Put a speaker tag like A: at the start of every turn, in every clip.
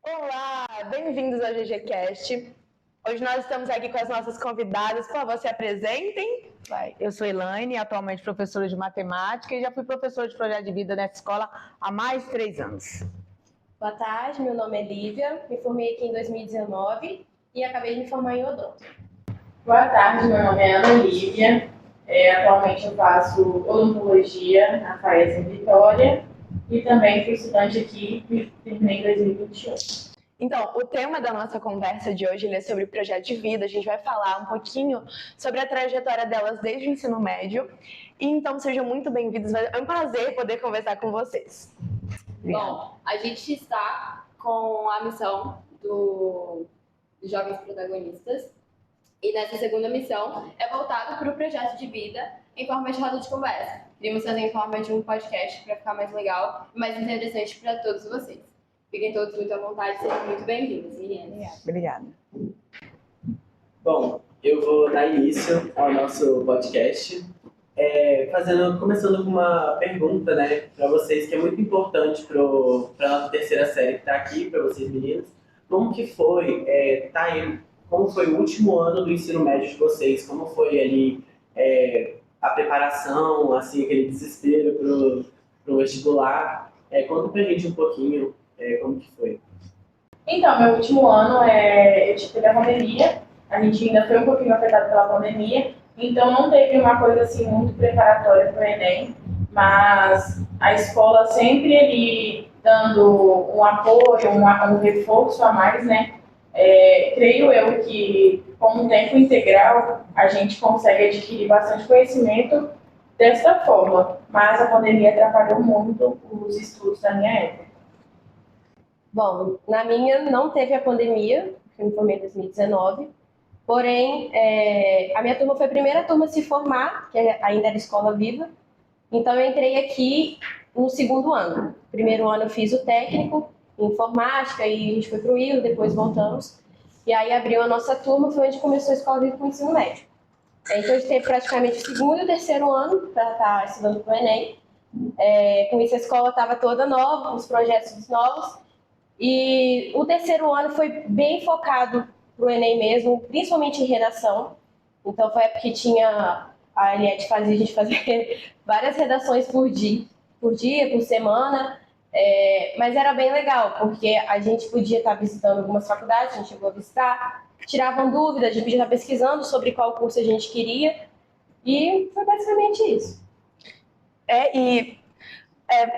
A: Olá, bem-vindos ao GGCast. Hoje nós estamos aqui com as nossas convidadas. Por favor, se apresentem.
B: Eu sou Elaine, atualmente professora de matemática e já fui professora de projeto de vida nessa escola há mais de 3 anos.
C: Boa tarde, meu nome é Lívia, me formei aqui em 2019 e acabei de me formar em odonto.
D: Boa tarde, meu nome é Ana Lívia, atualmente eu faço odontologia na FAES em Vitória e também fui estudante aqui e terminei em 2021.
A: Então, o tema da nossa conversa de hoje é sobre projeto de vida. A gente vai falar um pouquinho sobre a trajetória delas desde o ensino médio. E então, sejam muito bem-vindos. É um prazer poder conversar com vocês.
C: Bom, a gente está com a missão dos Jovens Protagonistas. E nessa segunda missão é voltado para o projeto de vida em forma de roda de conversa. Queríamos fazer em forma de um podcast para ficar mais legal e mais interessante para todos vocês. Fiquem todos muito à vontade, sejam muito bem-vindos, meninas.
B: Obrigada.
E: Bom, eu vou dar início ao nosso podcast, começando com uma pergunta, né, para vocês, que é muito importante para a nossa terceira série que está aqui, para vocês meninas. Como que foi como foi o último ano do ensino médio de vocês? Como foi ali a preparação, assim, aquele desespero pro vestibular? Conta pra gente um pouquinho como que foi.
D: Então, meu último ano eu tive a pandemia, a gente ainda foi um pouquinho afetado pela pandemia, então não teve uma coisa assim muito preparatória para o Enem, mas a escola sempre ali dando um apoio, um reforço a mais, né? Creio eu que com um tempo integral a gente consegue adquirir bastante conhecimento dessa forma, mas a pandemia atrapalhou muito os estudos da minha época.
C: Bom, na minha não teve a pandemia, eu me formei em 2019, porém a minha turma foi a primeira turma a se formar, que ainda era escola viva, então eu entrei aqui no segundo ano. Primeiro ano eu fiz o técnico em informática e a gente foi para o IU, depois voltamos, e aí abriu a nossa turma, foi onde começou a escola viva com o ensino médio. Então a gente teve praticamente o segundo e o terceiro ano para estar estudando para o Enem. Com isso a escola estava toda nova, os projetos novos. E o terceiro ano foi bem focado para o Enem mesmo, principalmente em redação. Então foi a época que tinha a Eliette a gente fazer várias redações por dia, por semana. Mas era bem legal, porque a gente podia estar visitando algumas faculdades, a gente chegou a visitar, tiravam dúvidas, a gente podia estar pesquisando sobre qual curso a gente queria. E foi basicamente isso.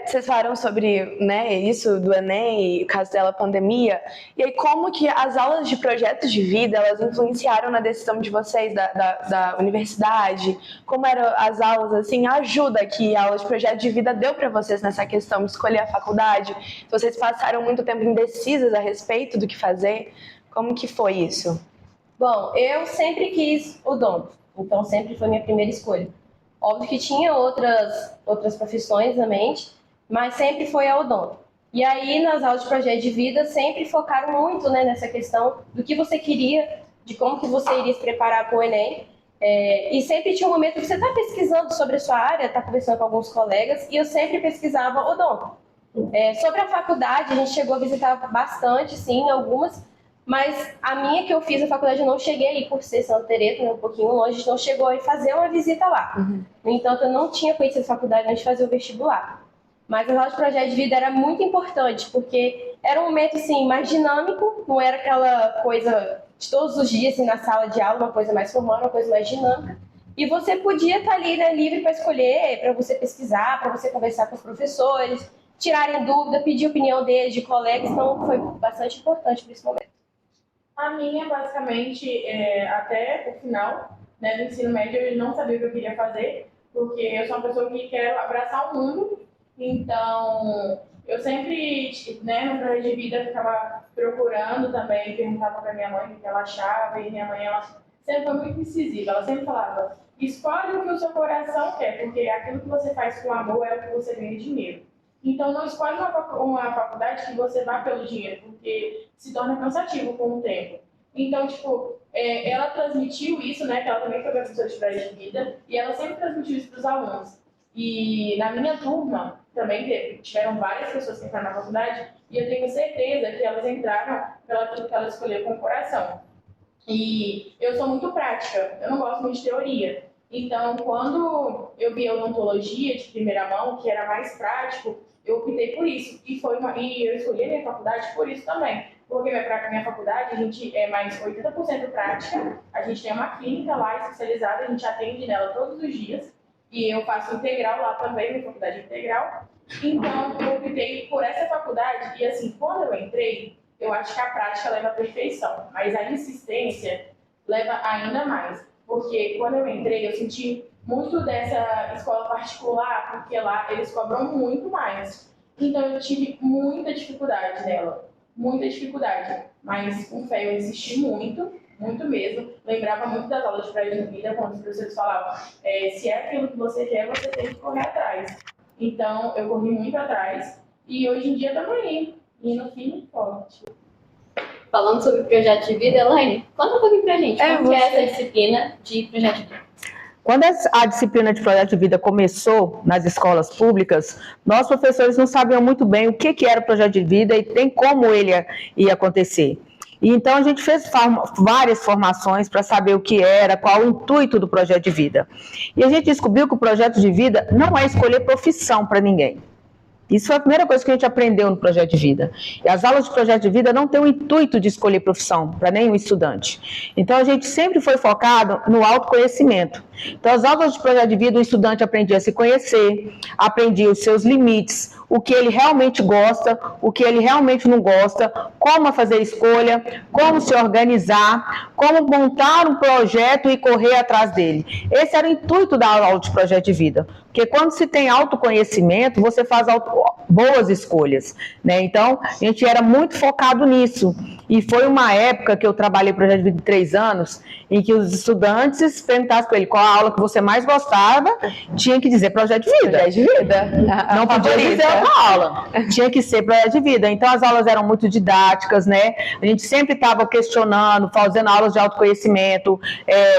A: Vocês falaram sobre, né, isso do Enem, o caso dela, pandemia, e aí como que as aulas de projetos de vida, elas influenciaram na decisão de vocês da universidade? Como eram as aulas, assim, a ajuda que a aula de projeto de vida deu para vocês nessa questão de escolher a faculdade? Vocês passaram muito tempo indecisas a respeito do que fazer? Como que foi isso?
C: Bom, eu sempre quis odonto, então sempre foi minha primeira escolha. Óbvio que tinha outras profissões na mente, mas sempre foi a odonto. E aí, nas aulas de projeto de vida, sempre focaram muito, né, nessa questão do que você queria, de como que você iria se preparar para o Enem. E sempre tinha um momento que você está pesquisando sobre a sua área, está conversando com alguns colegas, e eu sempre pesquisava odonto. Sobre a faculdade, a gente chegou a visitar bastante, sim, algumas, mas a minha que eu fiz a faculdade, eu não cheguei aí por ser Santa Teresa, né, um pouquinho longe, a gente não chegou a fazer uma visita lá. No entanto, eu não tinha conhecido a faculdade antes de fazer o vestibular. Mas a aula de projeto de vida era muito importante, porque era um momento assim, mais dinâmico, não era aquela coisa de todos os dias assim, na sala de aula, uma coisa mais formal, uma coisa mais dinâmica. E você podia estar ali, né, livre para escolher, para você pesquisar, para você conversar com os professores, tirarem dúvida, pedir opinião deles, de colegas, então foi bastante importante para esse momento.
D: A minha, basicamente, até o final, né, do ensino médio, eu não sabia o que eu queria fazer, porque eu sou uma pessoa que quer abraçar o mundo, então eu sempre, né, no projeto de vida, ficava procurando também, perguntava para minha mãe o que ela achava, e minha mãe, ela sempre foi muito incisiva, ela sempre falava, escolhe o que o seu coração quer, porque aquilo que você faz com amor é o que você ganha dinheiro. Então, não escolhe uma faculdade que você vá pelo dinheiro, porque se torna cansativo com o tempo. Então, ela transmitiu isso, né, que ela também foi professora de projeto de vida, e ela sempre transmitiu isso para os alunos. E na minha turma, também tiveram várias pessoas que entraram na faculdade, e eu tenho certeza que elas entraram pelaquilo que elas escolheram com o coração. E eu sou muito prática, eu não gosto muito de teoria. Então, quando eu vi a odontologia de primeira mão, que era mais prático, eu optei por isso. E eu escolhi a minha faculdade por isso também. Porque minha faculdade, a gente é mais 80% prática, a gente tem uma clínica lá especializada, a gente atende nela todos os dias. E eu faço integral lá também, minha faculdade é integral. Então, eu optei por essa faculdade. E assim, quando eu entrei, eu acho que a prática leva à perfeição, mas a insistência leva ainda mais. Porque quando eu entrei, eu senti muito dessa escola particular, porque lá eles cobram muito mais. Então eu tive muita dificuldade nela, muita dificuldade. Mas com fé eu insisti muito, muito mesmo. Lembrava muito das aulas de projeto de vida, quando os professores falavam, se é aquilo que você quer, você tem que correr atrás. Então eu corri muito atrás e hoje em dia estamos aí, indo firme e forte.
C: Falando sobre projeto de vida, Elaine, conta um pouquinho pra gente, como que é essa disciplina de projeto de vida?
B: Quando a disciplina de projeto de vida começou nas escolas públicas, nós professores não sabiam muito bem o que era o projeto de vida e nem como ele ia acontecer. E então a gente fez várias formações para saber o que era, qual o intuito do projeto de vida. E a gente descobriu que o projeto de vida não é escolher profissão para ninguém. Isso foi a primeira coisa que a gente aprendeu no projeto de vida. E as aulas de projeto de vida não têm o intuito de escolher profissão para nenhum estudante. Então a gente sempre foi focado no autoconhecimento. Então as aulas de projeto de vida, o estudante aprendia a se conhecer, aprendia os seus limites, o que ele realmente gosta, o que ele realmente não gosta, como fazer escolha, como se organizar, como montar um projeto e correr atrás dele. Esse era o intuito da aula de projeto de vida. Porque quando se tem autoconhecimento, você faz boas escolhas, né? Então, a gente era muito focado nisso. E foi uma época que eu trabalhei projeto de vida de 3 anos, em que os estudantes perguntassem para ele qual a aula que você mais gostava, tinha que dizer projeto de vida.
A: Projeto de vida.
B: Não podia dizer outra aula. Tinha que ser projeto de vida. Então, as aulas eram muito didáticas, né? A gente sempre estava questionando, fazendo aulas de autoconhecimento,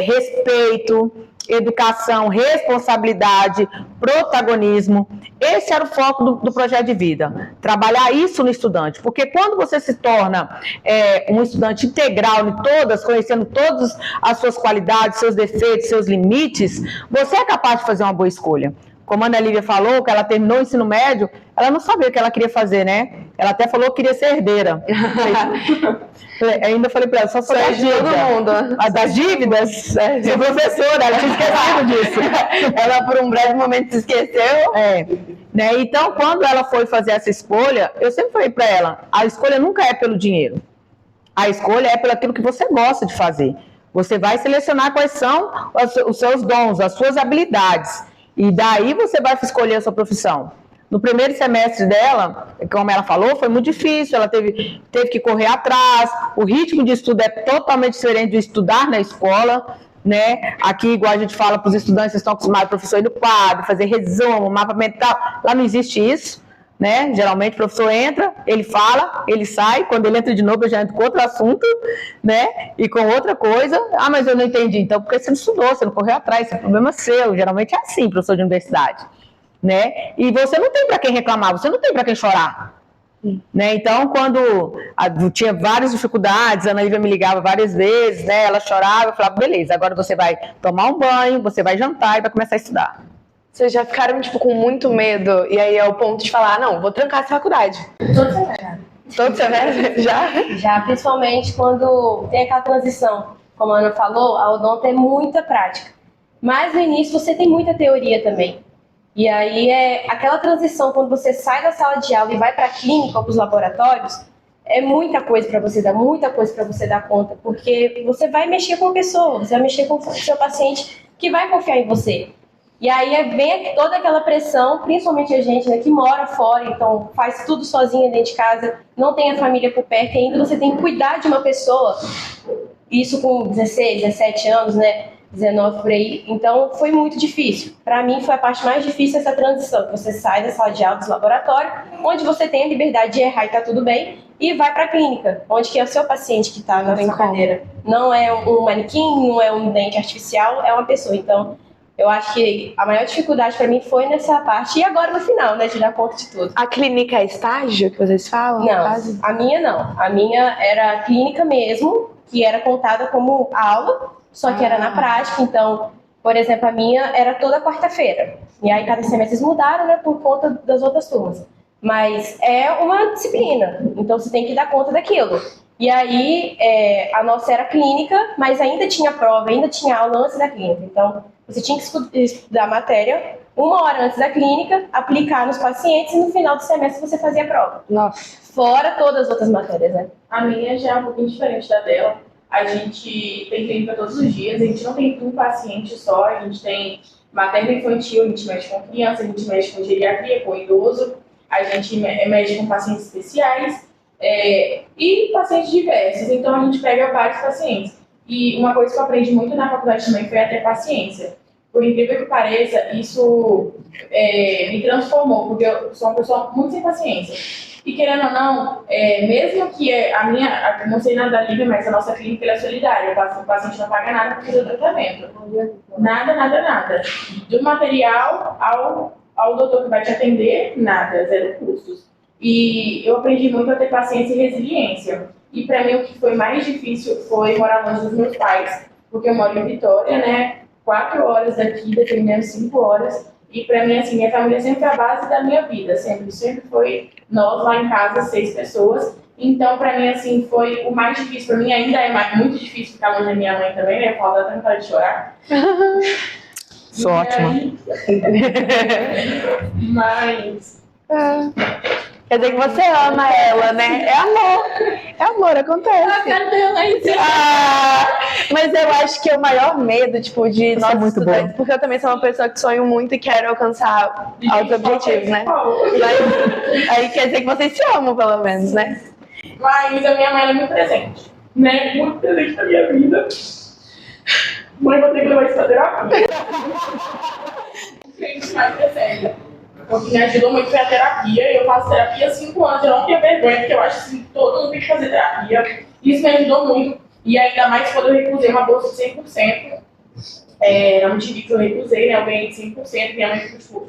B: respeito, educação, responsabilidade, protagonismo. Esse era o foco do projeto de vida, trabalhar isso no estudante, porque quando você se torna um estudante integral em todas, conhecendo todas as suas qualidades, seus defeitos, seus limites, você é capaz de fazer uma boa escolha. Como a Ana Lívia falou, que ela terminou o ensino médio, ela não sabia o que ela queria fazer, né? Ela até falou que queria ser herdeira. Ainda falei para ela, só foi a dívida. Todo mundo. Das dívidas? Ser professora, ela tinha esquecido disso. Ela, por um breve momento, se esqueceu. Né? Então, quando ela foi fazer essa escolha, eu sempre falei para ela, a escolha nunca é pelo dinheiro. A escolha é pelo aquilo que você gosta de fazer. Você vai selecionar quais são os seus dons, as suas habilidades. E daí você vai escolher a sua profissão. No primeiro semestre dela, como ela falou, foi muito difícil, ela teve que correr atrás, o ritmo de estudo é totalmente diferente de estudar na escola, né? Aqui, igual a gente fala para os estudantes, vocês estão acostumados, professor ir no quadro, fazer resumo, mapa mental, lá não existe isso, né? Geralmente o professor entra, ele fala, ele sai, quando ele entra de novo eu já entro com outro assunto, né? E com outra coisa, mas eu não entendi, então porque você não estudou, você não correu atrás, esse é problema seu, geralmente é assim, professor de universidade. Né? E você não tem para quem reclamar, você não tem para quem chorar. Né? Então, quando tinha várias dificuldades, a Ana Lívia me ligava várias vezes, né? Ela chorava, eu falava, beleza, agora você vai tomar um banho, você vai jantar e vai começar a estudar.
A: Vocês já ficaram, tipo, com muito medo, e aí é o ponto de falar, não, vou trancar essa faculdade.
C: Todo semestre.
A: Todo semestre? Já?
C: Já, principalmente quando tem aquela transição. Como a Ana falou, a odonto é muita prática. Mas no início você tem muita teoria também. E aí aquela transição, quando você sai da sala de aula e vai para a clínica ou para os laboratórios, é muita coisa para você dar conta, porque você vai mexer com a pessoa, você vai mexer com o seu paciente que vai confiar em você. E aí vem toda aquela pressão, principalmente a gente, né, que mora fora, então faz tudo sozinha dentro de casa, não tem a família por perto, e ainda você tem que cuidar de uma pessoa, isso com 16, 17 anos, né? 19 por aí, então foi muito difícil. Para mim foi a parte mais difícil essa transição, que você sai da sala de aula, do laboratório, onde você tem a liberdade de errar e tá tudo bem, e vai para a clínica, onde que é o seu paciente que tá na sua cadeira. Não é um manequim, não é um dente artificial, é uma pessoa. Então Eu acho que a maior dificuldade para mim foi nessa parte e agora no final, né, de dar conta de tudo.
A: A clínica é estágio que vocês falam?
C: Não,
A: Quase?
C: a minha não. A minha era clínica mesmo, que era contada como aula, só que era na prática. Então, por exemplo, a minha era toda quarta-feira. E aí cada semestre eles mudaram, né, por conta das outras turmas. Mas é uma disciplina, então você tem que dar conta daquilo. E aí a nossa era clínica, mas ainda tinha prova, ainda tinha aula antes da clínica. Então, você tinha que estudar a matéria 1 hora antes da clínica, aplicar nos pacientes e no final do semestre você fazia a prova.
A: Nossa.
C: Fora todas as outras matérias, né?
D: A minha já é um pouquinho diferente da dela. A gente tem clínica todos os dias, a gente não tem um paciente só, a gente tem materno infantil, a gente mexe com criança, a gente mexe com geriatria, com idoso, a gente mexe com pacientes especiais e pacientes diversos. Então a gente pega vários pacientes. E uma coisa que eu aprendi muito na faculdade também foi a ter paciência. Por incrível que pareça, isso me transformou, porque eu sou uma pessoa muito sem paciência. E querendo ou não, mesmo que não sei nada da Lívia, mas a nossa clínica é solidária, o paciente não paga nada para fazer o tratamento. Nada. Do material ao doutor que vai te atender, nada, 0 custos. E eu aprendi muito a ter paciência e resiliência. E para mim o que foi mais difícil foi morar longe dos meus pais, porque eu moro em Vitória, né? 4 horas daqui, dependendo 5 horas. E para mim, assim, minha família sempre foi a base da minha vida, sempre foi nós lá em casa, 6 pessoas. Então, para mim, assim, foi o mais difícil. Para mim ainda é muito difícil ficar longe da minha mãe também, né? Falta até vontade de chorar.
B: Sou ótima.
D: Mas...
A: Quer dizer que você ama ela, né? É amor, acontece.
C: Eu quero ter ela aí.
A: Mas eu acho que o maior medo, tipo, de nós
B: muito
A: estudantes,
B: boa.
A: porque eu também sou uma pessoa que sonho muito e quero alcançar altos objetivos, né? Mas aí quer dizer que vocês se amam, pelo menos, né?
D: Mas a minha mãe é muito presente, né? Muito presente na minha vida. Mãe, vou ter que levar isso pra terapia. Gente, mais presente. O que me ajudou muito foi a terapia. Eu faço terapia há 5 anos, eu não tenho vergonha, porque eu acho que todo mundo tem que fazer terapia. Isso me ajudou muito. E ainda mais quando eu recusei uma bolsa de 100%. Era um time que eu recusei, né? Eu ganhei de 100%, minha mãe ficou tipo,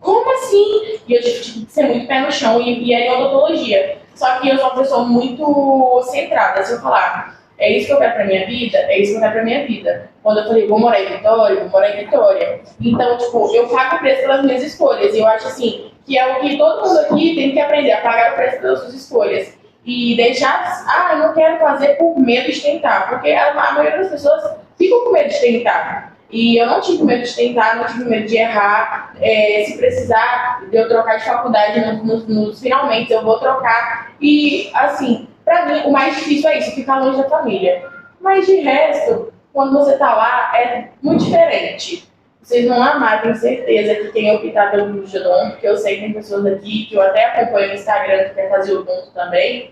D: como assim? E eu tive que ser muito pé no chão e era em odontologia. Só que eu sou uma pessoa muito centrada. Se eu falar, é isso que eu quero pra minha vida, é isso que eu quero pra minha vida. Quando eu falei, vou morar em Vitória. Então, tipo, eu pago o preço pelas minhas escolhas. E eu acho, assim, que é o que todo mundo aqui tem que aprender, a pagar o preço pelas suas escolhas. E deixar, eu não quero fazer por medo de tentar. Porque a maioria das pessoas ficam com medo de tentar. E eu não tive medo de tentar, não tive medo de errar. Se precisar de eu trocar de faculdade nos finalmente, eu vou trocar. E, assim, pra mim, o mais difícil é isso, ficar longe da família. Mas de resto, quando você tá lá, é muito diferente. Vocês vão amar, tenho certeza que quem optar pelo curso de odonto, porque eu sei que tem pessoas aqui que eu até acompanho no Instagram que quer fazer odonto também,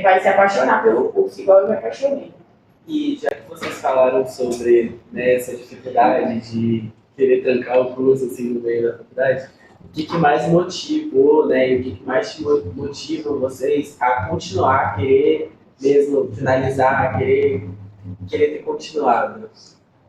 D: vai se apaixonar pelo curso, igual eu me apaixonei.
E: E já que vocês falaram sobre, né, essa dificuldade de querer trancar o curso assim, no meio da faculdade, o que mais motivou, né, e o que mais motiva vocês a continuar, a querer mesmo finalizar, a querer ter continuado?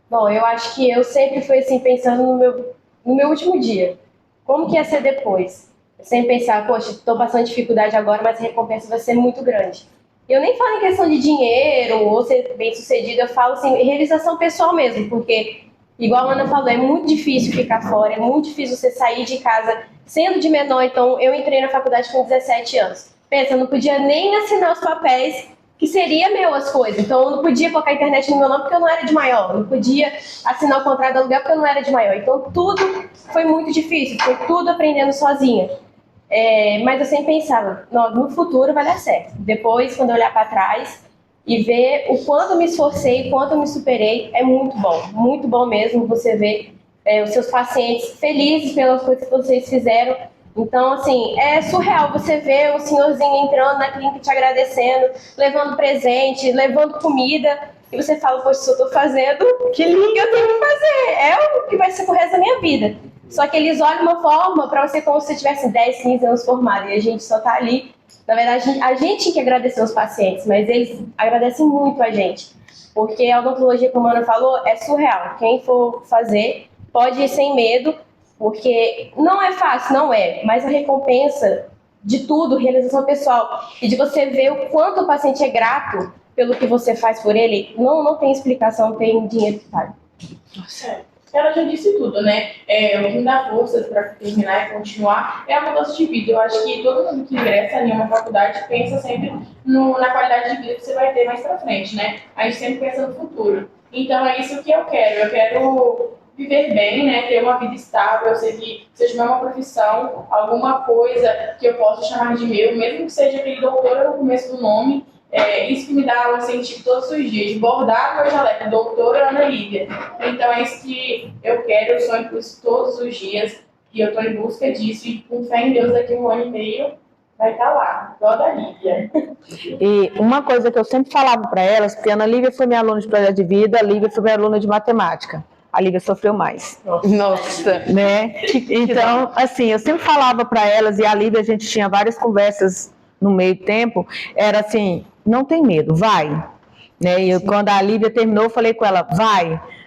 C: Bom, eu acho que eu sempre fui assim, pensando no meu último dia. Como que ia ser depois? Eu sempre pensava, poxa, estou passando dificuldade agora, mas a recompensa vai ser muito grande. Eu nem falo em questão de dinheiro ou ser bem sucedido, eu falo assim, realização pessoal mesmo, porque, igual a Ana falou, é muito difícil ficar fora, é muito difícil você sair de casa sendo de menor. Então, eu entrei na faculdade com 17 anos. Pensa, eu não podia nem assinar os papéis que seria meu as coisas. Então, eu não podia colocar a internet no meu nome porque eu não era de maior. Eu não podia assinar o contrato de aluguel porque eu não era de maior. Então, tudo foi muito difícil, foi tudo aprendendo sozinha. Mas eu sempre pensava, no futuro vai dar certo. Depois, quando eu olhar para trás e ver o quanto eu me esforcei, o quanto eu me superei, é muito bom mesmo você ver os seus pacientes felizes pelas coisas que vocês fizeram. Então, assim, é surreal você ver o senhorzinho entrando na clínica te agradecendo, levando presente, levando comida, e você fala, poxa, se eu tô fazendo, que lindo, eu tenho que fazer, é o que vai ser pro resto da minha vida. Só que eles olham uma forma pra você como se você tivesse 10, 15 anos formado, e a gente só tá ali. Na verdade, a gente tem que agradecer os pacientes, mas eles agradecem muito a gente, porque a odontologia, como a Ana falou, é surreal. Quem for fazer, pode ir sem medo, porque não é fácil, não é, mas a recompensa de tudo, realização pessoal, e de você ver o quanto o paciente é grato pelo que você faz por ele, não tem explicação, não tem dinheiro que pague.
D: Ela já disse tudo, né? O que me dá forças para terminar e continuar é a mudança de vida. Eu acho que todo mundo que ingressa em uma faculdade pensa sempre na qualidade de vida que você vai ter mais pra frente, né? A gente sempre pensa no futuro. Então é isso que eu quero. Eu quero viver bem, né? Ter uma vida estável. Eu sei que se eu tiver uma profissão, alguma coisa que eu possa chamar de meu, mesmo que seja aquele doutora no começo do nome, isso que me dá um incentivo todos os dias, de bordar meu jaleco, doutora Ana Lívia. Então é isso que eu quero, eu sonho por isso todos os dias, e eu estou em busca disso, e com fé em Deus, daqui a 1 ano e meio, vai estar lá, igual a da Lívia.
B: E uma coisa que eu sempre falava para elas, porque a Ana Lívia foi minha aluna de projeto de vida, a Lívia foi minha aluna de matemática. A Lívia sofreu mais.
A: Nossa.
B: Né? Então, assim, eu sempre falava para elas, e a Lívia, a gente tinha várias conversas no meio tempo, era assim, não tem medo, vai. Né? E quando a Lívia terminou, eu falei com ela,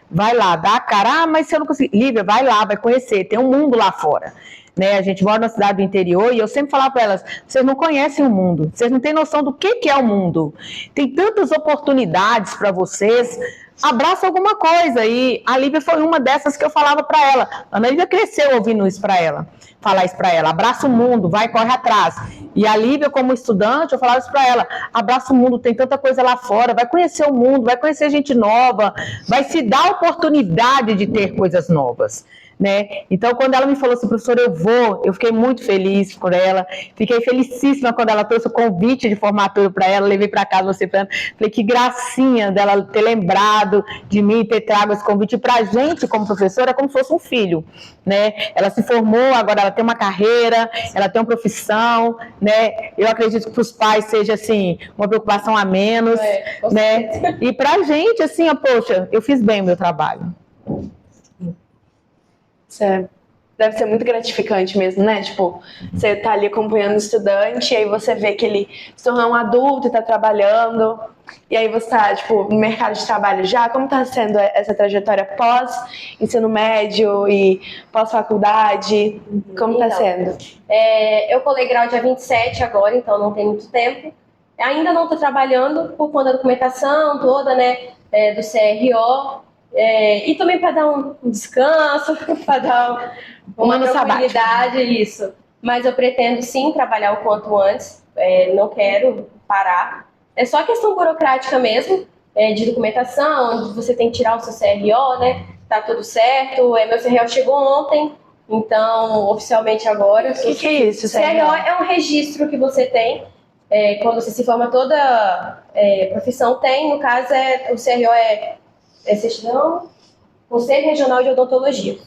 B: vai lá, dá a cara, mas se eu não conseguir, Lívia, vai lá, vai conhecer, tem um mundo lá fora. Né? A gente mora na cidade do interior e eu sempre falava para elas, vocês não conhecem o mundo, vocês não têm noção do que é o mundo. Tem tantas oportunidades para vocês, abraça alguma coisa. E a Lívia foi uma dessas que eu falava para ela. A Ana Lívia cresceu ouvindo isso para ela, falar isso para ela, abraça o mundo, vai, corre atrás. E a Lívia, como estudante, eu falava isso para ela, abraça o mundo, tem tanta coisa lá fora, vai conhecer o mundo, vai conhecer gente nova, vai se dar a oportunidade de ter coisas novas. Né? Então, quando ela me falou assim, professora, eu fiquei muito feliz por ela, fiquei felicíssima quando ela trouxe o convite de formatura para ela, levei para casa você falando, falei que gracinha dela ter lembrado de mim, ter trago esse convite para a gente como professora, como se fosse um filho, né? Ela se formou, agora ela tem uma carreira, ela tem uma profissão, né? Eu acredito que para os pais seja assim, uma preocupação a menos, né? E para a gente, assim, poxa, eu fiz bem o meu trabalho.
A: Deve ser muito gratificante mesmo, né? Tipo, você tá ali acompanhando o estudante, e aí você vê que ele se tornou um adulto e tá trabalhando, e aí você tá, tipo, no mercado de trabalho já. Como tá sendo essa trajetória pós-ensino médio e pós-faculdade? Como tá sendo?
C: Eu colei grau dia 27 agora, então não tem muito tempo. Ainda não tô trabalhando por conta da documentação toda, né, do CRO. E também para dar um descanso, para dar uma tranquilidade, isso. Mas eu pretendo sim trabalhar o quanto antes, não quero parar. É só questão burocrática mesmo, de documentação, onde você tem que tirar o seu CRO, né? Tá tudo certo, meu CRO chegou ontem, então oficialmente agora.
A: O que é isso,
C: CRO? É um registro que você tem, quando você se forma, toda profissão tem, no caso o CRO é certidão, Conselho Regional de Odontologia.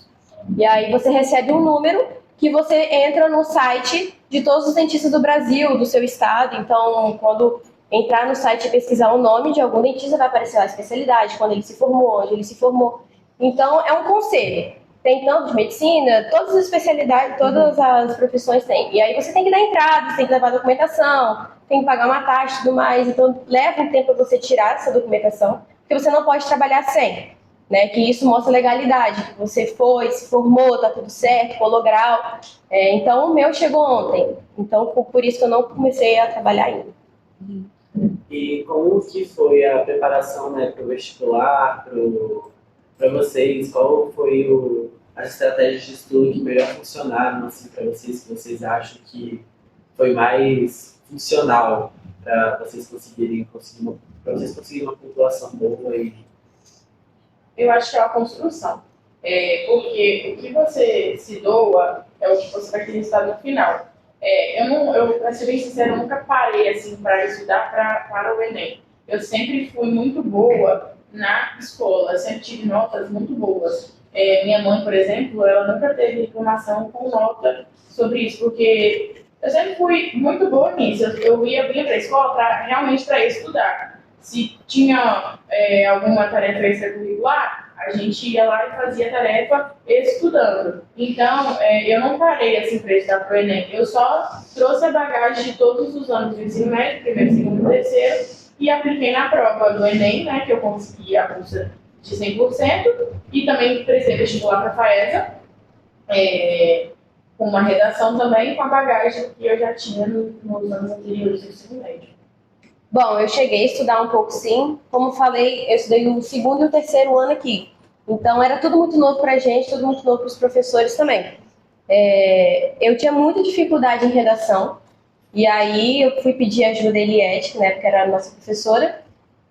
C: E aí você recebe um número que você entra no site de todos os dentistas do Brasil, do seu estado. Então, quando entrar no site e pesquisar o nome de algum dentista, vai aparecer lá a especialidade, quando ele se formou, onde ele se formou. Então, é um conselho. Tem tanto de medicina, todas as especialidades, todas as profissões tem. E aí você tem que dar entrada, você tem que levar a documentação, tem que pagar uma taxa e tudo mais. Então, leva um tempo para você tirar essa documentação, porque você não pode trabalhar sem, né? Que isso mostra legalidade, que você foi, se formou, tá tudo certo, colou grau. Então, o meu chegou ontem. Então, por isso que eu não comecei a trabalhar ainda.
E: E como que foi a preparação, né, para o vestibular, para vocês? Qual foi as estratégias de estudo que melhor funcionaram assim, para vocês, que vocês acham que foi mais funcional para vocês conseguirem uma pontuação boa?
D: Eu acho que é uma construção. Porque o que você se doa é o que você vai ter resultado no final. Para ser bem sincero, eu nunca parei assim, para estudar para o Enem. Eu sempre fui muito boa na escola, sempre tive notas muito boas. Minha mãe, por exemplo, ela nunca teve reclamação com nota sobre isso, porque eu sempre fui muito boa nisso. Eu vinha para a escola realmente para estudar. Se tinha alguma tarefa extracurricular, a gente ia lá e fazia a tarefa estudando. Então, eu não parei assim para estudar para o Enem. Eu só trouxe a bagagem de todos os anos do ensino médio, primeiro, segundo e terceiro, e apliquei na prova do Enem, né, que eu consegui a bolsa de 100% e também prestei vestibular para a FAESA, com uma redação também com a bagagem que eu já tinha nos anos anteriores do ensino médio.
C: Bom, eu cheguei a estudar um pouco sim. Como falei, eu estudei o 2º e o 3º ano aqui. Então era tudo muito novo pra gente, tudo muito novo para os professores também. Eu tinha muita dificuldade em redação. E aí eu fui pedir ajuda da Eliette, que na época era a nossa professora.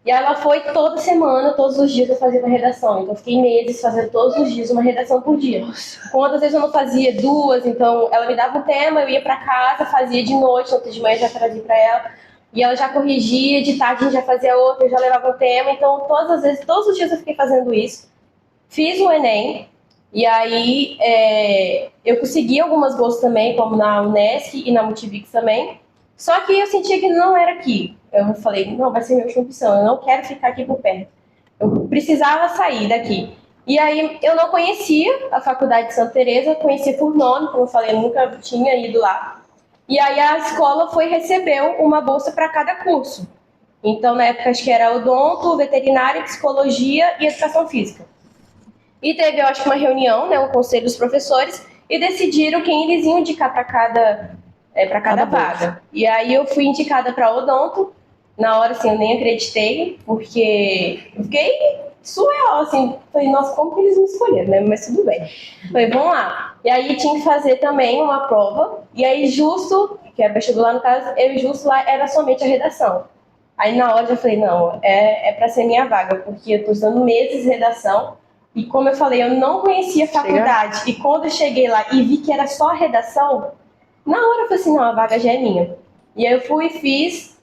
C: E ela foi toda semana, todos os dias eu fazia uma redação. Então eu fiquei meses fazendo todos os dias uma redação por dia. Quantas vezes eu não fazia 2, então ela me dava um tema, eu ia pra casa, fazia de noite, outra de manhã já trazia pra ela. E ela já corrigia, de tarde a gente já fazia outra, eu já levava um tema. Então todas as vezes, todos os dias eu fiquei fazendo isso. Fiz o Enem, e aí eu consegui algumas bolsas também, como na Unesc e na Multivix também. Só que eu sentia que não era aqui. Eu falei, não, vai ser minha última opção, eu não quero ficar aqui por perto. Eu precisava sair daqui. E aí eu não conhecia a faculdade de Santa Teresa, conhecia por nome, como eu falei, eu nunca tinha ido lá. E aí a escola recebeu uma bolsa para cada curso. Então na época acho que era odonto, veterinária, psicologia e educação física. E teve, eu acho que uma reunião, né, o conselho dos professores, e decidiram quem eles iam indicar para cada vaga. E aí eu fui indicada para odonto. Na hora, assim, eu nem acreditei, porque eu fiquei surreal, assim. Falei, nossa, como que eles me escolheram, né? Mas tudo bem. Falei, vamos lá. E aí tinha que fazer também uma prova. E aí justo, que era vestibular no caso, eu e justo lá era somente a redação. Aí na hora eu já falei, não, é para ser minha vaga, porque eu tô estudando meses de redação. E como eu falei, eu não conhecia a faculdade. E quando eu cheguei lá e vi que era só a redação, na hora eu falei assim, não, a vaga já é minha. E aí eu fui e fiz,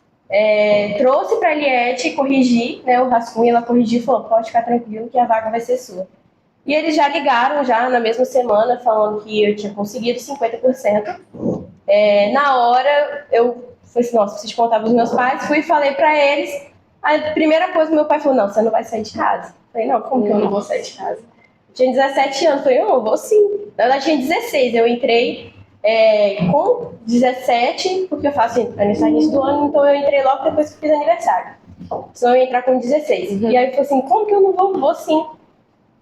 C: trouxe para a Eliette, corrigi, né, o rascunho, ela corrigiu e falou, pode ficar tranquilo que a vaga vai ser sua. E eles já ligaram já na mesma semana, falando que eu tinha conseguido 50%. Na hora, eu falei assim, nossa, preciso contar para os meus pais, fui e falei para eles. A primeira coisa que meu pai falou, não, você não vai sair de casa. Eu falei, não, como que eu não vou sair de casa? Eu tinha 17 anos, eu falei, não, eu vou sim. Na verdade, tinha 16, eu entrei com 17, porque eu faço aniversário início do ano, então eu entrei logo depois que eu fiz aniversário. Senão eu ia entrar com 16. Uhum. E aí eu falei assim, como que eu não vou? Vou sim.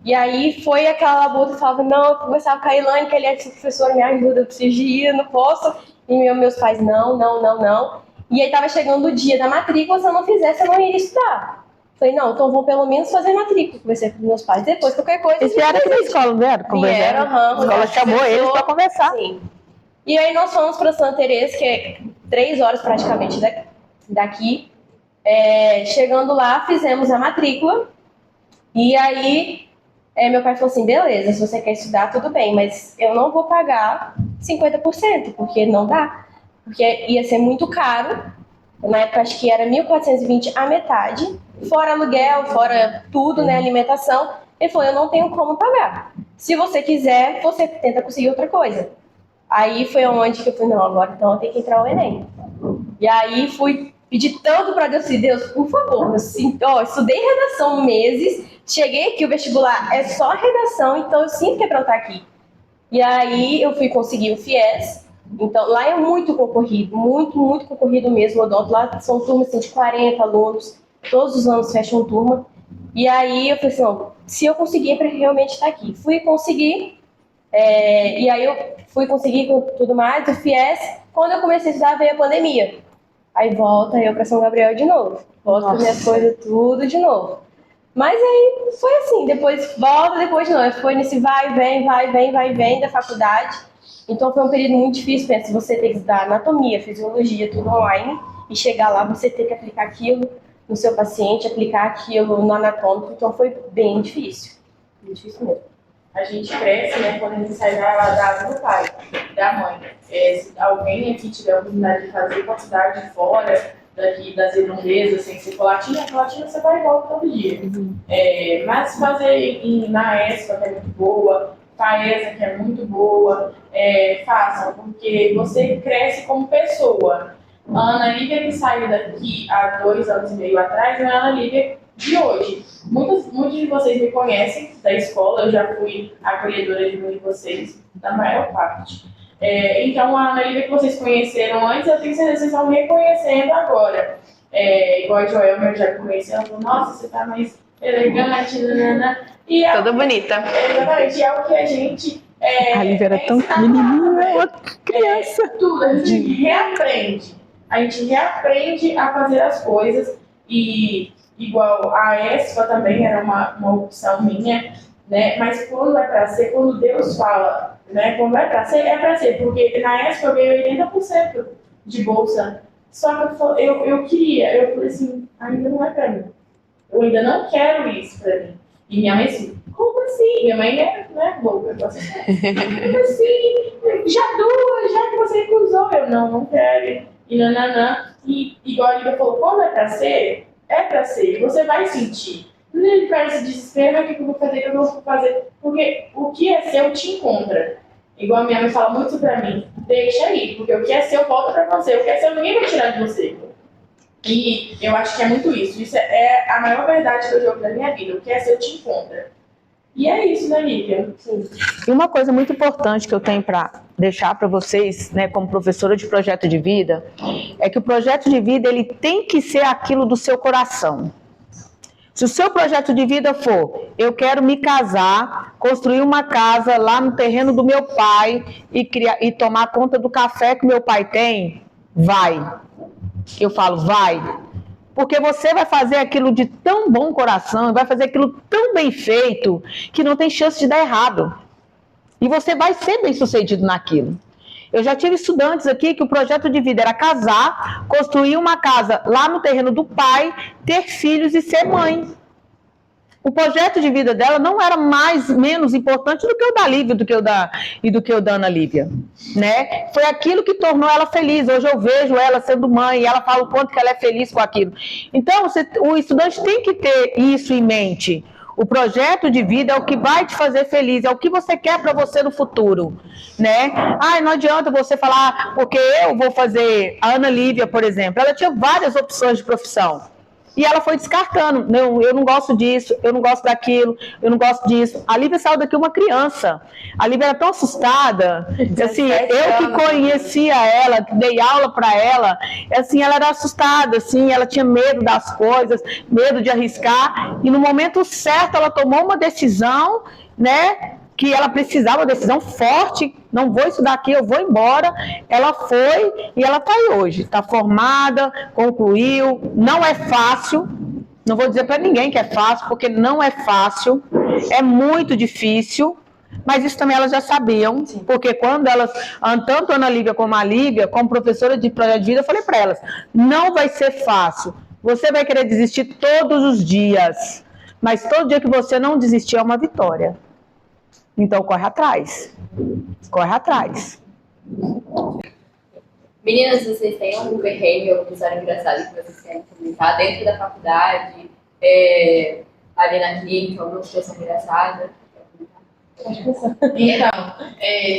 C: E aí foi aquela labuta, eu falava, não, eu conversava com a Ilane, que ele é professora, me ajuda, eu preciso de ir, não posso. E meus pais, não. E aí tava chegando o dia da matrícula, se eu não fizesse, eu não iria estudar. Falei, não, então vou pelo menos fazer matrícula. Conversei com meus pais, depois qualquer coisa...
B: Eles vieram aqui na escola, não vieram?
C: Vieram,
B: a escola chamou eles para conversar.
C: Sim. E aí nós fomos para Santa Teresa, que é 3 horas praticamente daqui. Chegando lá, fizemos a matrícula. E aí meu pai falou assim, beleza, se você quer estudar, tudo bem, mas eu não vou pagar 50%, porque não dá. Porque ia ser muito caro. Na época acho que era 1.420 a metade, fora aluguel, fora tudo, né, alimentação. Ele falou, eu não tenho como pagar. Se você quiser, você tenta conseguir outra coisa. Aí foi onde que eu falei, não, agora então eu tenho que entrar no Enem. E aí fui pedir tanto para Deus, Deus, por favor, estudei redação meses, cheguei aqui, o vestibular é só redação, então eu sinto que é para eu estar aqui. E aí eu fui conseguir o FIES. Então, lá é muito concorrido, muito concorrido mesmo, odonto. Lá são turmas assim, de 40 alunos, todos os anos fecham turma. E aí eu falei assim, não, se eu conseguir, é para realmente estar aqui. Fui conseguir, e aí eu fui conseguir com tudo mais, o FIES. Quando eu comecei a estudar, veio a pandemia. Aí volta eu para São Gabriel de novo. Volto com minhas coisas tudo de novo. Mas aí foi assim, depois volta, depois de novo. Foi nesse vai, vem da faculdade. Então foi um período muito difícil, pensa, você tem que estudar anatomia, fisiologia, tudo online, e chegar lá você ter que aplicar aquilo no seu paciente, aplicar aquilo no anatômico, então foi bem difícil. Bem difícil mesmo.
D: A gente cresce, né, quando a gente sai da asa do pai, da mãe. Se alguém aqui tiver a oportunidade de fazer faculdade fora, daqui das redondezas, sem ser colatina você vai e volta todo dia. Uhum. Mas fazer na ESPA, que é muito boa, FAESA, que é muito boa, façam, porque você cresce como pessoa. A Ana Lívia, que saiu daqui há 2 anos e meio atrás, não é a Ana Lívia de hoje. Muitos de vocês me conhecem da escola, eu já fui acolhedora de muitos de vocês, da maior parte. Então, a Ana Lívia que vocês conheceram antes, eu tenho certeza que vocês estão reconhecendo agora. Igual a Joelma, eu já conheci, ela falou, nossa, você tá mais elegante, nanana. E é
A: Toda bonita.
D: Exatamente, é o que a gente...
B: A Lívia era tão pequenininha, uma criança.
D: Tudo, a gente reaprende. A gente reaprende a fazer as coisas. E igual a ESPA também era uma opção minha, né? Mas quando é para ser, quando Deus fala, né? Quando é para ser, porque na ESPA eu ganhei 80% de bolsa. Só que eu falei assim, ainda não é para mim. Eu ainda não quero isso para mim. E minha mãe assim, como assim? Minha mãe é louca. Como assim? Já que você recusou. Eu não quero. E nananã. E igual a Lívia falou, quando é pra ser, você vai sentir. Quando ele faz esse desespero, o que eu vou fazer, o que eu não vou fazer? Porque o que é seu te encontra. Igual a minha mãe fala muito pra mim, deixa aí, porque o que é seu volta pra você, o que é seu ninguém vai tirar de você. E eu acho que é muito isso. Isso é a maior verdade que eu jogo na minha vida. O que é seu te encontra. E é isso, né, Lívia? Sim.
B: E uma coisa muito importante que eu tenho para deixar para vocês, né, como professora de projeto de vida, é que o projeto de vida ele tem que ser aquilo do seu coração. Se o seu projeto de vida for, eu quero me casar, construir uma casa lá no terreno do meu pai e tomar conta do café que meu pai tem, vai. Eu falo, vai. Porque você vai fazer aquilo de tão bom coração, vai fazer aquilo tão bem feito, que não tem chance de dar errado. E você vai ser bem sucedido naquilo. Eu já tive estudantes aqui que o projeto de vida era casar, construir uma casa lá no terreno do pai, ter filhos e ser mãe. O projeto de vida dela não era menos importante do que o da Lívia e do que o da Ana Lívia, né? Foi aquilo que tornou ela feliz. Hoje eu vejo ela sendo mãe e ela fala o quanto que ela é feliz com aquilo. Então, o estudante tem que ter isso em mente. O projeto de vida é o que vai te fazer feliz, é o que você quer para você no futuro, né? Não adianta você falar, porque eu vou fazer... A Ana Lívia, por exemplo, ela tinha várias opções de profissão. E ela foi descartando. Não, eu não gosto disso, eu não gosto daquilo, eu não gosto disso. A Lívia saiu daqui uma criança. A Lívia era tão assustada. Assim, eu que conhecia ela, dei aula para ela, assim, ela era assustada, assim, ela tinha medo das coisas, medo de arriscar. E no momento certo ela tomou uma decisão, né? Que ela precisava, uma decisão forte, não vou estudar aqui, eu vou embora. Ela foi e ela está aí hoje, está formada, concluiu, não é fácil, não vou dizer para ninguém que é fácil, porque não é fácil, é muito difícil, mas isso também elas já sabiam, porque quando elas, tanto a Ana Lívia como a Lívia, como professora de projeto de vida, eu falei para elas, não vai ser fácil, você vai querer desistir todos os dias, mas todo dia que você não desistir é uma vitória. Então, corre atrás. Corre atrás.
F: Meninas, vocês têm algum perrengue, alguma história engraçada que vocês querem comentar dentro da faculdade, ali na clínica, alguma situação engraçada?
D: Então,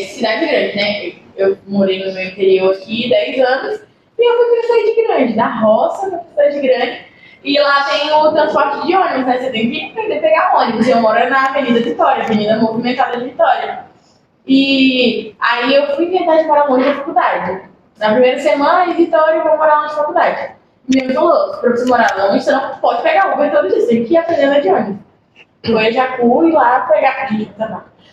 D: cidade grande, né? Eu morei no meu interior aqui 10 anos e eu fui pra cidade grande, da roça pra cidade grande. E lá tem o transporte de ônibus, né? Você tem que aprender a pegar ônibus. Eu moro na Avenida Vitória, Avenida Movimentada de Vitória. E aí eu fui tentar de morar longe da faculdade. Na primeira semana, em Vitória, eu vou morar longe da faculdade. E minha mãe falou, pra você morar longe, você não pode pegar Uber todo dia, você tem que ir aprendendo de ônibus. Foi eu já fui lá pegar...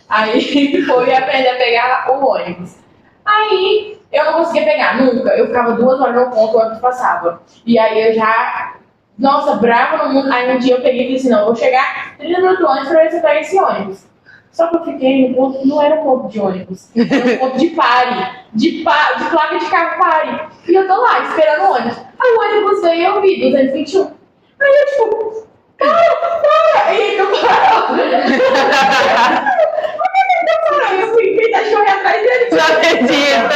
D: Aí foi aprender a pegar o ônibus. Aí eu não conseguia pegar, nunca. Eu ficava 2 horas no ponto, o ônibus passava. E aí eu já... Nossa, brava no mundo. Aí um dia eu peguei e falei assim, não, eu vou chegar 30 minutos antes pra ver se eu pego esse ônibus. Só que eu fiquei no ponto que não era um ponto de ônibus, era um ponto de pare, de placa de carro pare. E eu tô lá, esperando o ônibus. Aí o ônibus veio e eu vi, 221. Aí eu tipo, para! E eu paro. Aí eu fui tentar correr atrás dele.
B: Não acredito!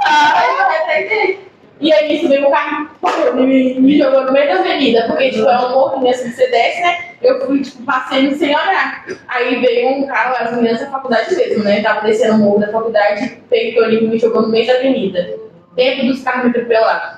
D: Aí eu corri atrás dele. E aí isso veio o carro me jogou no meio da avenida, porque tipo, é um morro assim que você desce, né? Eu fui, tipo, passando sem olhar. Aí veio um carro, as meninas da faculdade mesmo, né? Tava descendo o morro da faculdade, pegou e me jogou no meio da avenida. Dentro dos carros me atropelaram.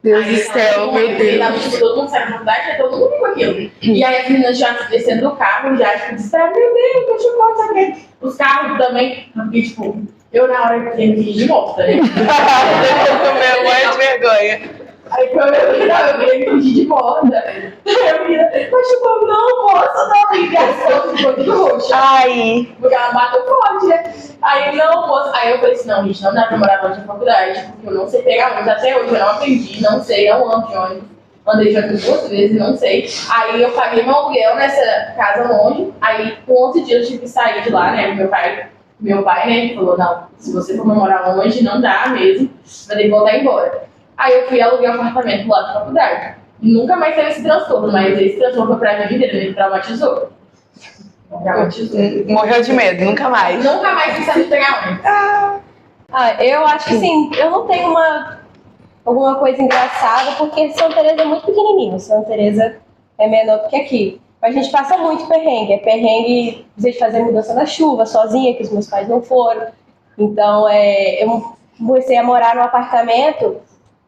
A: Deus do céu, meu Deus.
D: Tava, tipo, todo mundo saiu da faculdade, né? Todo mundo viu aquilo. E aí as meninas já descendo do carro, já, tipo, desesperaram, meu Deus, que chocou, sabe o quê? Os carros também, porque, tipo, eu na hora que me de morta, né?
A: Meu mãe de vergonha.
D: Aí foi eu pedir de volta. Mas tipo, não posso dar uma ligação, ficou tudo roxo.
A: Ai.
D: Porque ela bateu forte, né? Aí não posso. Aí eu falei assim, não, gente, não dá pra morar longe da faculdade, porque eu não sei pegar ônibus. Até hoje eu não aprendi, não sei, não ando de ônibus. Andei de ônibus 2 vezes, não sei. Aí eu paguei meu aluguel nessa casa longe. Aí com 11 dias eu tive que sair de lá, né? Meu pai, né, falou, não, se você for morar longe, não dá mesmo, vai ter que voltar embora. Aí eu fui aluguei um apartamento lá da faculdade. Nunca mais teve esse transtorno, mas esse transtorno foi pra minha vida, ele me traumatizou.
A: Morreu de medo, nunca mais.
D: Nunca mais quis saber pegar ônibus.
C: Eu acho que assim, eu não tenho alguma coisa engraçada, porque Santa Teresa é muito pequenininho, Santa Teresa é menor do que aqui. Mas a gente passa muito perrengue, perrengue de fazer mudança na chuva, sozinha, que os meus pais não foram. Então, eu comecei a morar num apartamento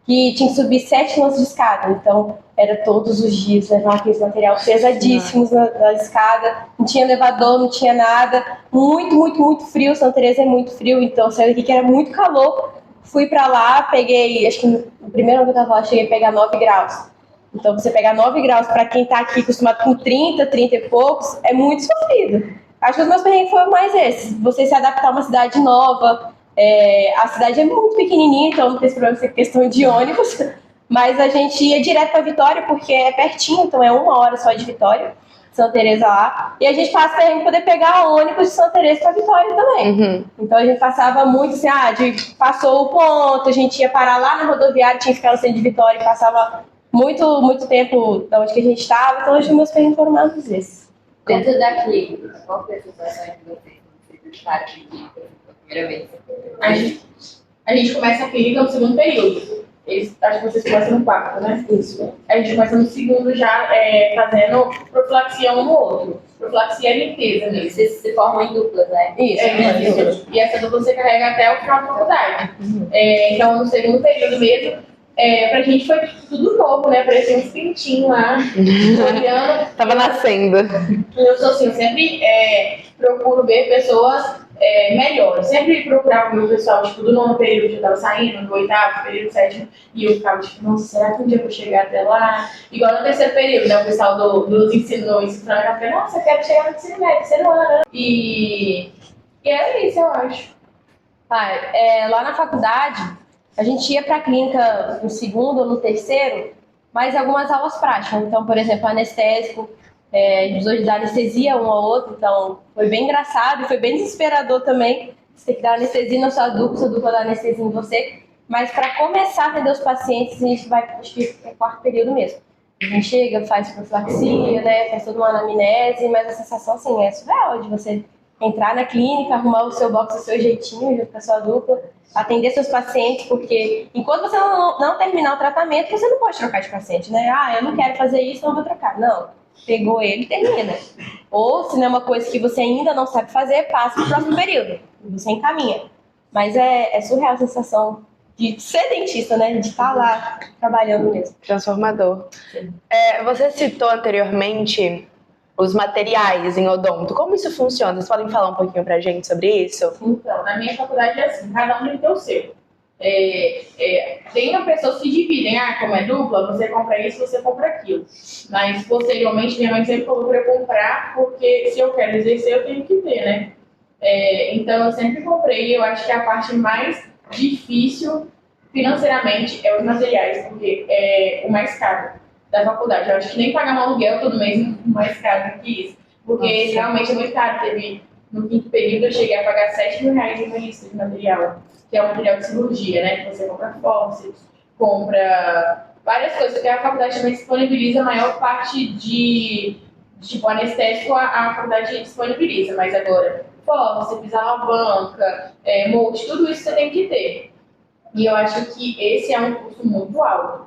C: que tinha que subir 7 lances de escada. Então, era todos os dias levar aqueles materiais pesadíssimos na escada. Não tinha elevador, não tinha nada. Muito, muito, muito frio. Santa Teresa é muito frio, então saí daqui que era muito calor. Fui pra lá, peguei, acho que no primeiro ano que eu tava lá, cheguei a pegar 9 graus. Então, você pegar 9 graus pra quem tá aqui acostumado com 30 e poucos, é muito sofrido. Acho que os meus perrengues foram mais esses. Você se adaptar a uma cidade nova. A cidade é muito pequenininha, então não tem esse problema de questão de ônibus. Mas a gente ia direto pra Vitória, porque é pertinho, então é 1 hora só de Vitória, Santa Teresa lá. E a gente passa pra poder pegar ônibus de Santa Teresa pra Vitória também.
A: Uhum.
C: Então a gente passava muito assim, passou o ponto, a gente ia parar lá na rodoviária, tinha que ficar no centro de Vitória e passava muito, muito tempo da onde que a gente estava. Então hoje meus perrengues foram mais esses.
F: Dentro da clínica, qual foi a situação que vocês deixaram de clínica pela primeira vez?
D: A gente começa a clínica no segundo período. Acho que vocês começam no 4, né?
C: Isso.
D: A gente começa no segundo já fazendo profilaxia um no outro. Profilaxia é limpeza mesmo.
F: Vocês se formam em duplas, né?
D: Isso. E essa dupla você carrega até o final da faculdade. Então, no segundo período mesmo, pra gente foi tudo novo, né? Parecia uns pintinhos lá, olhando.
A: Tava nascendo.
D: Eu sou assim, eu sempre procuro ver pessoas melhores. Sempre procurava ver o pessoal, tipo, do 9º período que eu tava saindo, do 8º período, 7º, e eu ficava tipo, nossa, será que um dia eu vou chegar até lá? Igual no 3º período, né? O pessoal do ensino franco, nossa, eu quero chegar no ensino médio, semana. E era isso, eu acho.
C: Lá na faculdade, a gente ia pra clínica no 2º ou no 3º, mas algumas aulas práticas. Então, por exemplo, anestésico, hoje da anestesia um ao outro, então foi bem engraçado e foi bem desesperador também. Você tem que dar anestesia na sua dupla dá anestesia em você. Mas para começar a atender os pacientes, a gente vai, acho que é 4º período mesmo. A gente chega, faz profilaxia, né, faz toda uma anamnese, mas a sensação assim, é surreal de você entrar na clínica, arrumar o seu box do seu jeitinho, junto com a sua dupla, atender seus pacientes, porque enquanto você não terminar o tratamento, você não pode trocar de paciente, né? Eu não quero fazer isso, não vou trocar. Não. Pegou ele, termina. Ou, se não é uma coisa que você ainda não sabe fazer, passa para o próximo período. Você encaminha. Mas é surreal a sensação de ser dentista, né? De estar lá trabalhando mesmo.
A: Transformador. Você citou anteriormente os materiais em odonto. Como isso funciona? Vocês podem falar um pouquinho pra gente sobre isso?
D: Então, na minha faculdade é assim, cada um tem que ter o seu. Tem pessoas que dividem, como é dupla, você compra isso, você compra aquilo. Mas, posteriormente, minha mãe sempre falou para eu comprar, porque se eu quero exercer, eu tenho que ter, né? Então, eu sempre comprei. Eu acho que a parte mais difícil, financeiramente, é os materiais, porque é o mais caro da faculdade. Eu acho que nem pagar um aluguel todo mês é mais caro do que isso. Porque realmente é muito caro. No 5º período, eu cheguei a pagar R$7.000 em uma lista de material, que é o material de cirurgia, né? Que você compra fórceps, compra várias coisas, porque a faculdade também disponibiliza a maior parte de tipo, anestésico, a faculdade disponibiliza, mas agora, fórceps, alavanca, molde, tudo isso você tem que ter. E eu acho que esse é um custo muito alto.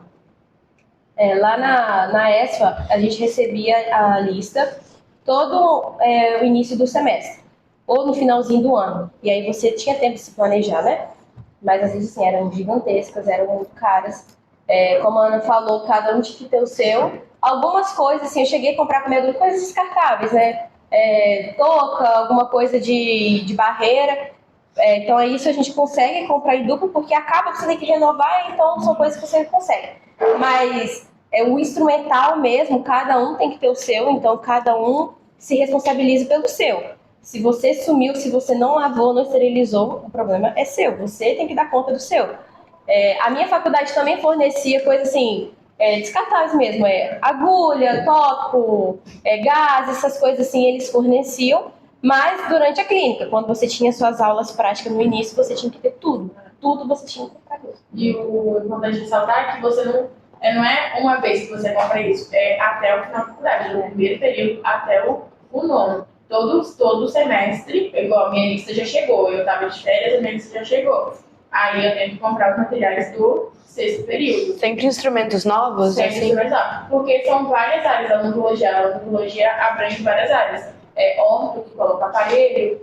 C: Lá na ESFA, a gente recebia a lista todo o início do semestre, ou no finalzinho do ano. E aí você tinha tempo de se planejar, né? Mas às vezes assim, eram gigantescas, eram muito caras. Como a Ana falou, cada um tinha que ter o seu. Algumas coisas, assim, eu cheguei a comprar comigo coisas descartáveis, né? Touca, alguma coisa de barreira. Então é isso, a gente consegue comprar em duplo, porque acaba que você tem que renovar, então são coisas que você consegue. Mas o instrumental mesmo, cada um tem que ter o seu, então cada um se responsabiliza pelo seu. Se você sumiu, se você não lavou, não esterilizou, o problema é seu, você tem que dar conta do seu. A minha faculdade também fornecia coisas assim, descartáveis mesmo, agulha, tópico, gás, essas coisas assim, eles forneciam, mas durante a clínica, quando você tinha suas aulas práticas no início, você tinha que ter tudo você tinha que comprar isso.
D: E o importante ressaltar é que você não é uma vez que você compra isso, é até o final da faculdade, do primeiro período até o nono. Todo semestre, igual a minha lista já chegou, eu estava de férias, a minha lista já chegou. Aí eu tenho que comprar os materiais do 6º período.
A: Sempre instrumentos novos?
D: Sempre
A: assim?
D: instrumentos novos, porque são várias áreas, a odontologia abrange várias áreas. Orto, que coloca aparelho,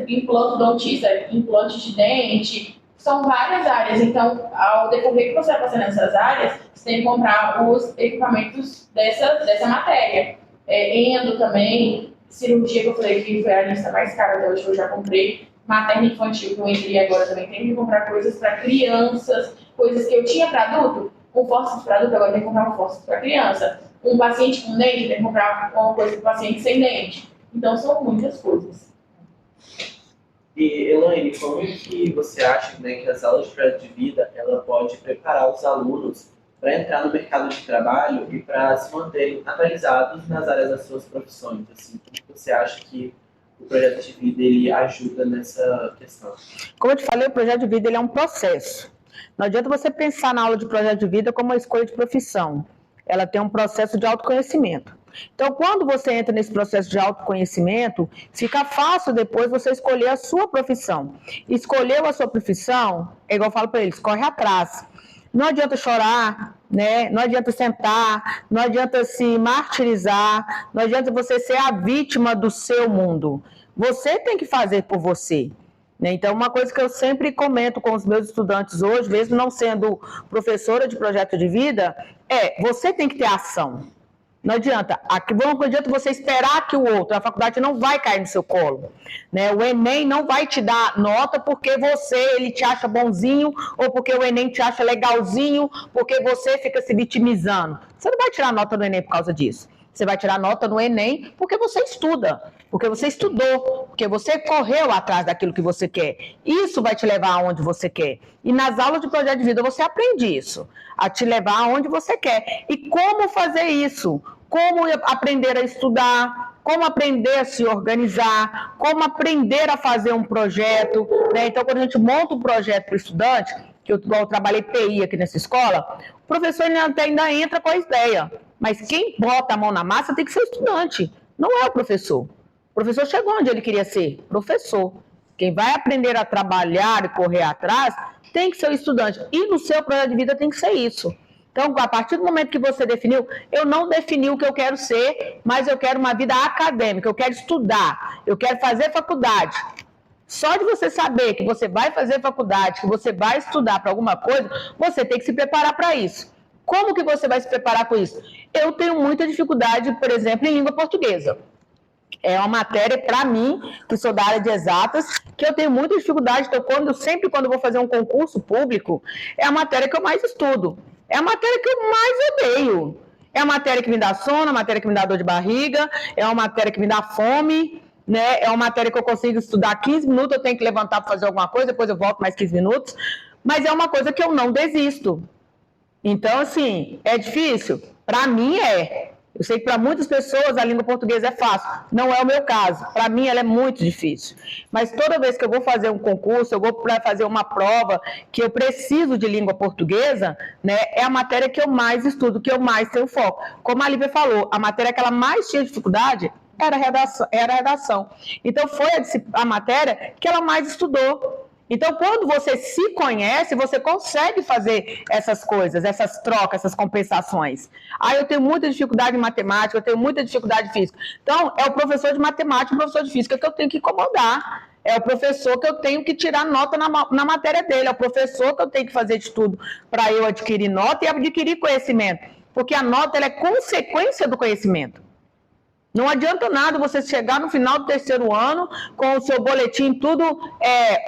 D: implantodontista, implante de dente, são várias áreas. Então, ao decorrer que você vai passando nessas áreas, você tem que comprar os equipamentos dessa matéria. Endo também, cirurgia que eu falei que foi a lista mais cara até hoje que eu já comprei, materno infantil que eu entrei agora também, tem que comprar coisas para crianças, coisas que eu tinha para adulto, um fórceps para adulto, agora tem que comprar um fórceps para criança. Um paciente com dente, tem que comprar uma coisa para o paciente sem dente. Então, são muitas coisas.
E: E, Elaine, como que você acha, né, que as aulas de projeto de vida ela pode preparar os alunos para entrar no mercado de trabalho e para se manterem atualizados nas áreas das suas profissões? Assim, como você acha que o projeto de vida ele ajuda nessa questão?
B: Como eu te falei, o projeto de vida ele é um processo. Não adianta você pensar na aula de projeto de vida como uma escolha de profissão. Ela tem um processo de autoconhecimento. Então, quando você entra nesse processo de autoconhecimento, fica fácil depois você escolher a sua profissão. Escolheu a sua profissão, é igual eu falo para eles, corre atrás. Não adianta chorar, né? Não adianta sentar, não adianta se martirizar, não adianta você ser a vítima do seu mundo. Você tem que fazer por você. Então, uma coisa que eu sempre comento com os meus estudantes hoje, mesmo não sendo professora de projeto de vida, você tem que ter ação. Não adianta você esperar que o outro, a faculdade não vai cair no seu colo. Né? O Enem não vai te dar nota porque ele te acha bonzinho, ou porque o Enem te acha legalzinho, porque você fica se vitimizando. Você não vai tirar nota no Enem por causa disso. Você vai tirar nota no Enem porque você estuda, porque você estudou, porque você correu atrás daquilo que você quer. Isso vai te levar aonde você quer. E nas aulas de projeto de vida você aprende isso, a te levar aonde você quer. E como fazer isso? Como aprender a estudar, como aprender a se organizar, como aprender a fazer um projeto. Né? Então, quando a gente monta um projeto para o estudante, que eu trabalhei TI aqui nessa escola, o professor ainda entra com a ideia. Mas quem bota a mão na massa tem que ser o estudante, não é o professor. O professor chegou onde ele queria ser, professor. Quem vai aprender a trabalhar e correr atrás tem que ser o estudante. E no seu projeto de vida tem que ser isso. Então, a partir do momento que você definiu, eu não defini o que eu quero ser, mas eu quero uma vida acadêmica, eu quero estudar, eu quero fazer faculdade. Só de você saber que você vai fazer faculdade, que você vai estudar para alguma coisa, você tem que se preparar para isso. Como que você vai se preparar com isso? Eu tenho muita dificuldade, por exemplo, em língua portuguesa. É uma matéria, para mim, que sou da área de exatas, que eu tenho muita dificuldade. Então, sempre quando eu vou fazer um concurso público, é a matéria que eu mais estudo. É a matéria que eu mais odeio. É a matéria que me dá sono, a matéria que me dá dor de barriga, é uma matéria que me dá fome, né? É uma matéria que eu consigo estudar 15 minutos, eu tenho que levantar para fazer alguma coisa, depois eu volto mais 15 minutos. Mas é uma coisa que eu não desisto. Então, assim, é difícil? Para mim é. Eu sei que para muitas pessoas a língua portuguesa é fácil. Não é o meu caso. Para mim ela é muito difícil. Mas toda vez que eu vou fazer um concurso, eu vou para fazer uma prova que eu preciso de língua portuguesa, né, é a matéria que eu mais estudo, que eu mais tenho foco. Como a Lívia falou, a matéria que ela mais tinha dificuldade era a redação. Então foi a matéria que ela mais estudou. Então, quando você se conhece, você consegue fazer essas coisas, essas trocas, essas compensações. Eu tenho muita dificuldade em matemática, eu tenho muita dificuldade em física. Então, é o professor de matemática e o professor de física que eu tenho que incomodar. É o professor que eu tenho que tirar nota na matéria dele. É o professor que eu tenho que fazer de tudo para eu adquirir nota e adquirir conhecimento. Porque a nota ela é consequência do conhecimento. Não adianta nada você chegar no final do terceiro ano com o seu boletim tudo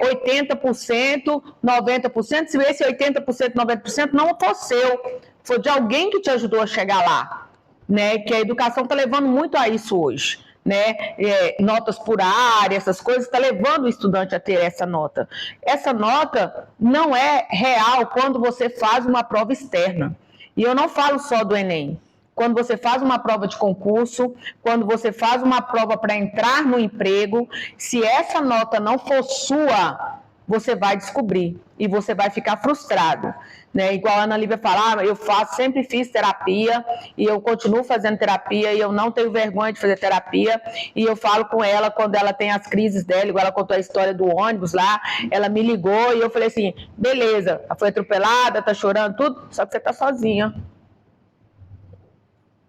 B: 80%, 90%, se esse 80%, 90% não for seu. foi de alguém que te ajudou a chegar lá, né? Que a educação está levando muito a isso hoje, né? Notas por área, essas coisas, está levando o estudante a ter essa nota. Essa nota não é real quando você faz uma prova externa. E eu não falo só do Enem. Quando você faz uma prova de concurso, quando você faz uma prova para entrar no emprego, se essa nota não for sua, você vai descobrir e você vai ficar frustrado, né? Igual a Ana Lívia fala, eu sempre fiz terapia e eu continuo fazendo terapia e eu não tenho vergonha de fazer terapia, e eu falo com ela quando ela tem as crises dela, igual ela contou a história do ônibus lá, ela me ligou e eu falei assim, beleza, ela foi atropelada, tá chorando, tudo, só que você tá sozinha.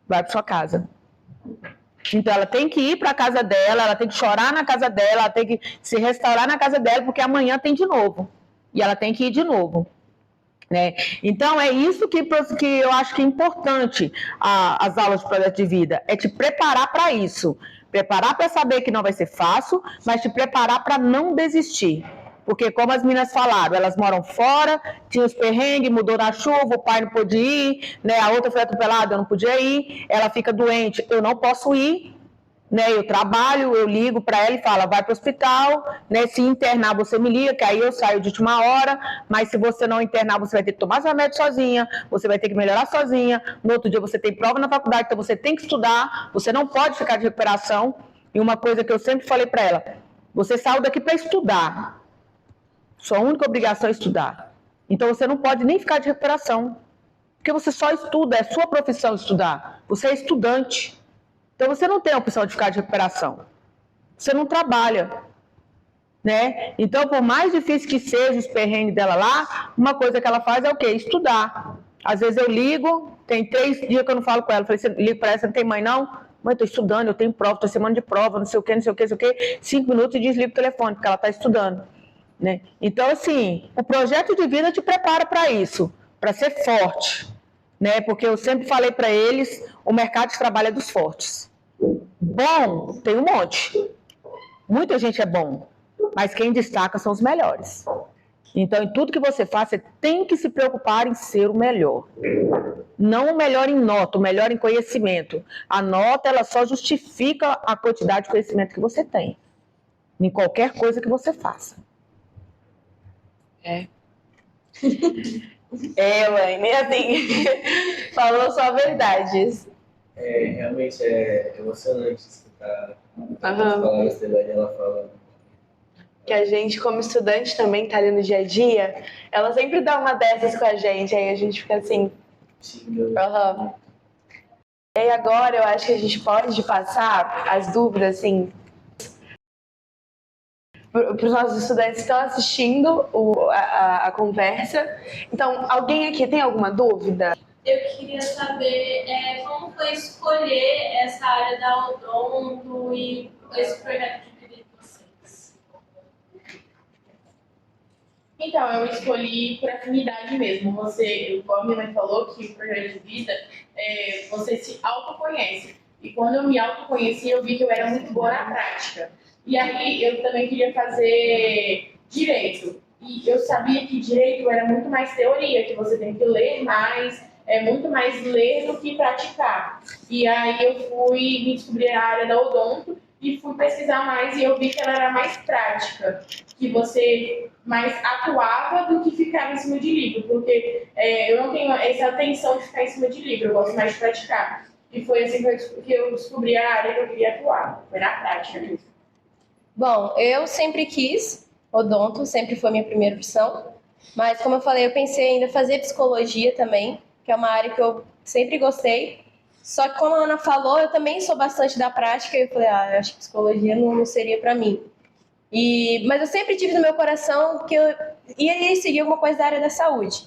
B: Vai para sua casa. Então, ela tem que ir para a casa dela, ela tem que chorar na casa dela, ela tem que se restaurar na casa dela, porque amanhã tem de novo. E ela tem que ir de novo. Né? Então, é isso que eu acho que é importante as aulas de projeto de vida, é te preparar para isso. Preparar para saber que não vai ser fácil, mas te preparar para não desistir. Porque, como as meninas falaram, elas moram fora, tinha os perrengues, mudou na chuva, o pai não pôde ir, né? A outra foi atropelada, eu não podia ir, ela fica doente, eu não posso ir, né? Eu trabalho, eu ligo para ela e falo, vai para o hospital, né? Se internar, você me liga, que aí eu saio de última hora, mas se você não internar, você vai ter que tomar seu remédio sozinha, você vai ter que melhorar sozinha, no outro dia você tem prova na faculdade, então você tem que estudar, você não pode ficar de recuperação. E uma coisa que eu sempre falei para ela, você saiu daqui para estudar, sua única obrigação é estudar. Então você não pode nem ficar de recuperação, porque você só estuda, é sua profissão estudar, você é estudante. Então você não tem a opção de ficar de recuperação. Você não trabalha, né? Então, por mais difícil que seja os perrengues dela lá, uma coisa que ela faz é o quê? Estudar. Às vezes eu ligo, tem 3 dias que eu não falo com ela, eu falei, ligo para ela, você não tem mãe não? Mãe, estou estudando, eu tenho prova, estou semana de prova, não sei o quê, não sei o quê, não sei o quê. 5 minutos e desligo o telefone, porque ela está estudando. Né? Então, assim, o projeto de vida te prepara para isso, para ser forte, né? Porque eu sempre falei para eles, o mercado de trabalho é dos fortes. Bom, tem um monte. Muita gente é bom, mas quem destaca são os melhores. Então, em tudo que você faz, você tem que se preocupar em ser o melhor. Não o melhor em nota, o melhor em conhecimento. A nota, ela só justifica a quantidade de conhecimento que você tem, em qualquer coisa que você faça.
A: Elaine, assim, falou só verdades.
E: Realmente é emocionante escutar as palavras da Elaine, ela fala.
A: Que a gente, como estudante, também tá ali no dia a dia, ela sempre dá uma dessas com a gente, aí a gente fica assim. E aí agora eu acho que a gente pode passar as dúvidas, assim, para os nossos estudantes que estão assistindo a conversa. Então, alguém aqui tem alguma dúvida?
G: Eu queria saber como foi escolher essa área da odonto e esse projeto de vida de vocês.
D: Então, eu escolhi por afinidade mesmo. Você, como a minha mãe falou, que o projeto de vida, você se autoconhece. E quando eu me autoconheci, eu vi que eu era muito boa na prática. E aí, eu também queria fazer direito. E eu sabia que direito era muito mais teoria, que você tem que ler mais, muito mais ler do que praticar. E aí, eu fui me descobrir a área da odonto e fui pesquisar mais e eu vi que ela era mais prática, que você mais atuava do que ficava em cima de livro, porque eu não tenho essa atenção de ficar em cima de livro, eu gosto mais de praticar. E foi assim que eu descobri a área que eu queria atuar, foi na prática mesmo.
C: Bom, eu sempre quis odonto, sempre foi minha primeira opção, mas como eu falei, eu pensei ainda em fazer psicologia também, que é uma área que eu sempre gostei, só que como a Ana falou, eu também sou bastante da prática, e eu falei, eu acho que psicologia não seria para mim. Mas eu sempre tive no meu coração que eu ia seguir alguma coisa da área da saúde.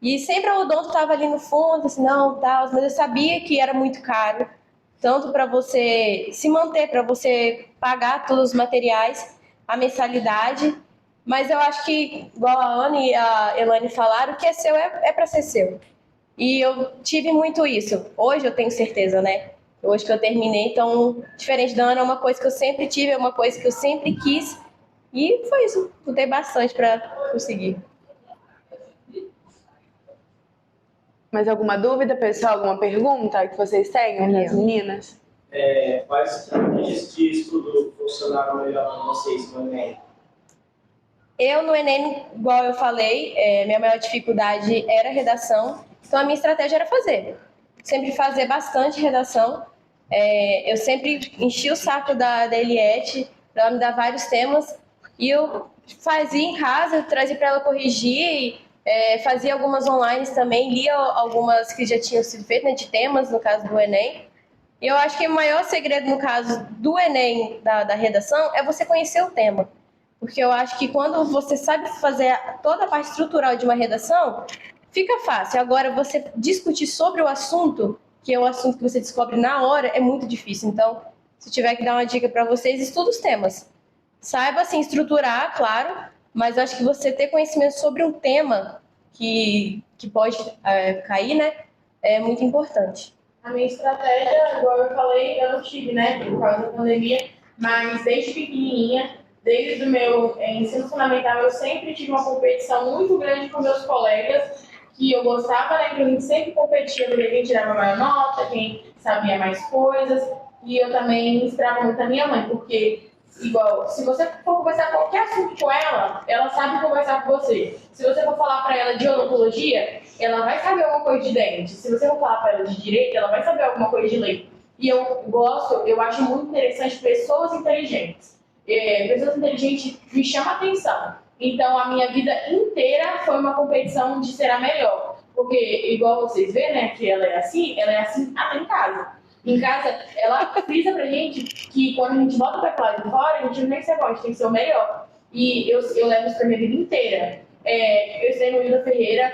C: E sempre a odonto estava ali no fundo, assim, não, tal, mas eu sabia que era muito caro, tanto para você se manter, para você pagar todos os materiais, a mensalidade. Mas eu acho que, igual a Ana e a Elaine falaram, o que é seu é para ser seu. E eu tive muito isso. Hoje eu tenho certeza, né? Hoje que eu terminei, então, diferente da Ana, é uma coisa que eu sempre tive, é uma coisa que eu sempre quis. E foi isso. Lutei bastante para conseguir.
A: Mais alguma dúvida, pessoal? Alguma pergunta que vocês tenham, as meninas?
H: Quais estratégias de estudo funcionaram melhor para vocês no Enem?
C: Eu, no Enem, igual eu falei, minha maior dificuldade era redação, então a minha estratégia era fazer. Sempre fazer bastante redação. Eu sempre enchi o saco da Eliette para ela me dar vários temas e eu fazia em casa, trazia para ela corrigir, fazia algumas online também, lia algumas que já tinham sido feitas, né, de temas, no caso do Enem. E eu acho que o maior segredo, no caso do Enem, da redação, é você conhecer o tema. Porque eu acho que quando você sabe fazer toda a parte estrutural de uma redação, fica fácil. Agora, você discutir sobre o assunto, que é o assunto que você descobre na hora, é muito difícil. Então, se tiver que dar uma dica para vocês, estuda os temas. Saiba, assim, estruturar, claro, mas eu acho que você ter conhecimento sobre um tema que pode cair, né, é muito importante.
D: A minha estratégia, igual eu falei, eu não tive, né, por causa da pandemia, mas desde pequenininha, desde o meu ensino fundamental, eu sempre tive uma competição muito grande com meus colegas, que eu gostava, né, que a gente sempre competia, para ver quem tirava maior nota, quem sabia mais coisas, e eu também inspirava muito a minha mãe, porque, igual, se você for conversar qualquer assunto com ela sabe conversar com você. Se você for falar para ela de odontologia, ela vai saber alguma coisa de dente. Se você for falar para ela de direito, ela vai saber alguma coisa de lei. E eu acho muito interessante pessoas inteligentes. Pessoas inteligentes me chamam a atenção. Então, a minha vida inteira foi uma competição de ser a melhor. Porque, igual vocês veem, né, que ela é assim até em casa. Em casa, ela frisa pra gente que quando a gente volta pra lá de fora, a gente não tem que ser bom, a gente tem que ser o melhor. E eu levo isso pra minha vida inteira. Eu estudei no Hilda Ferreira,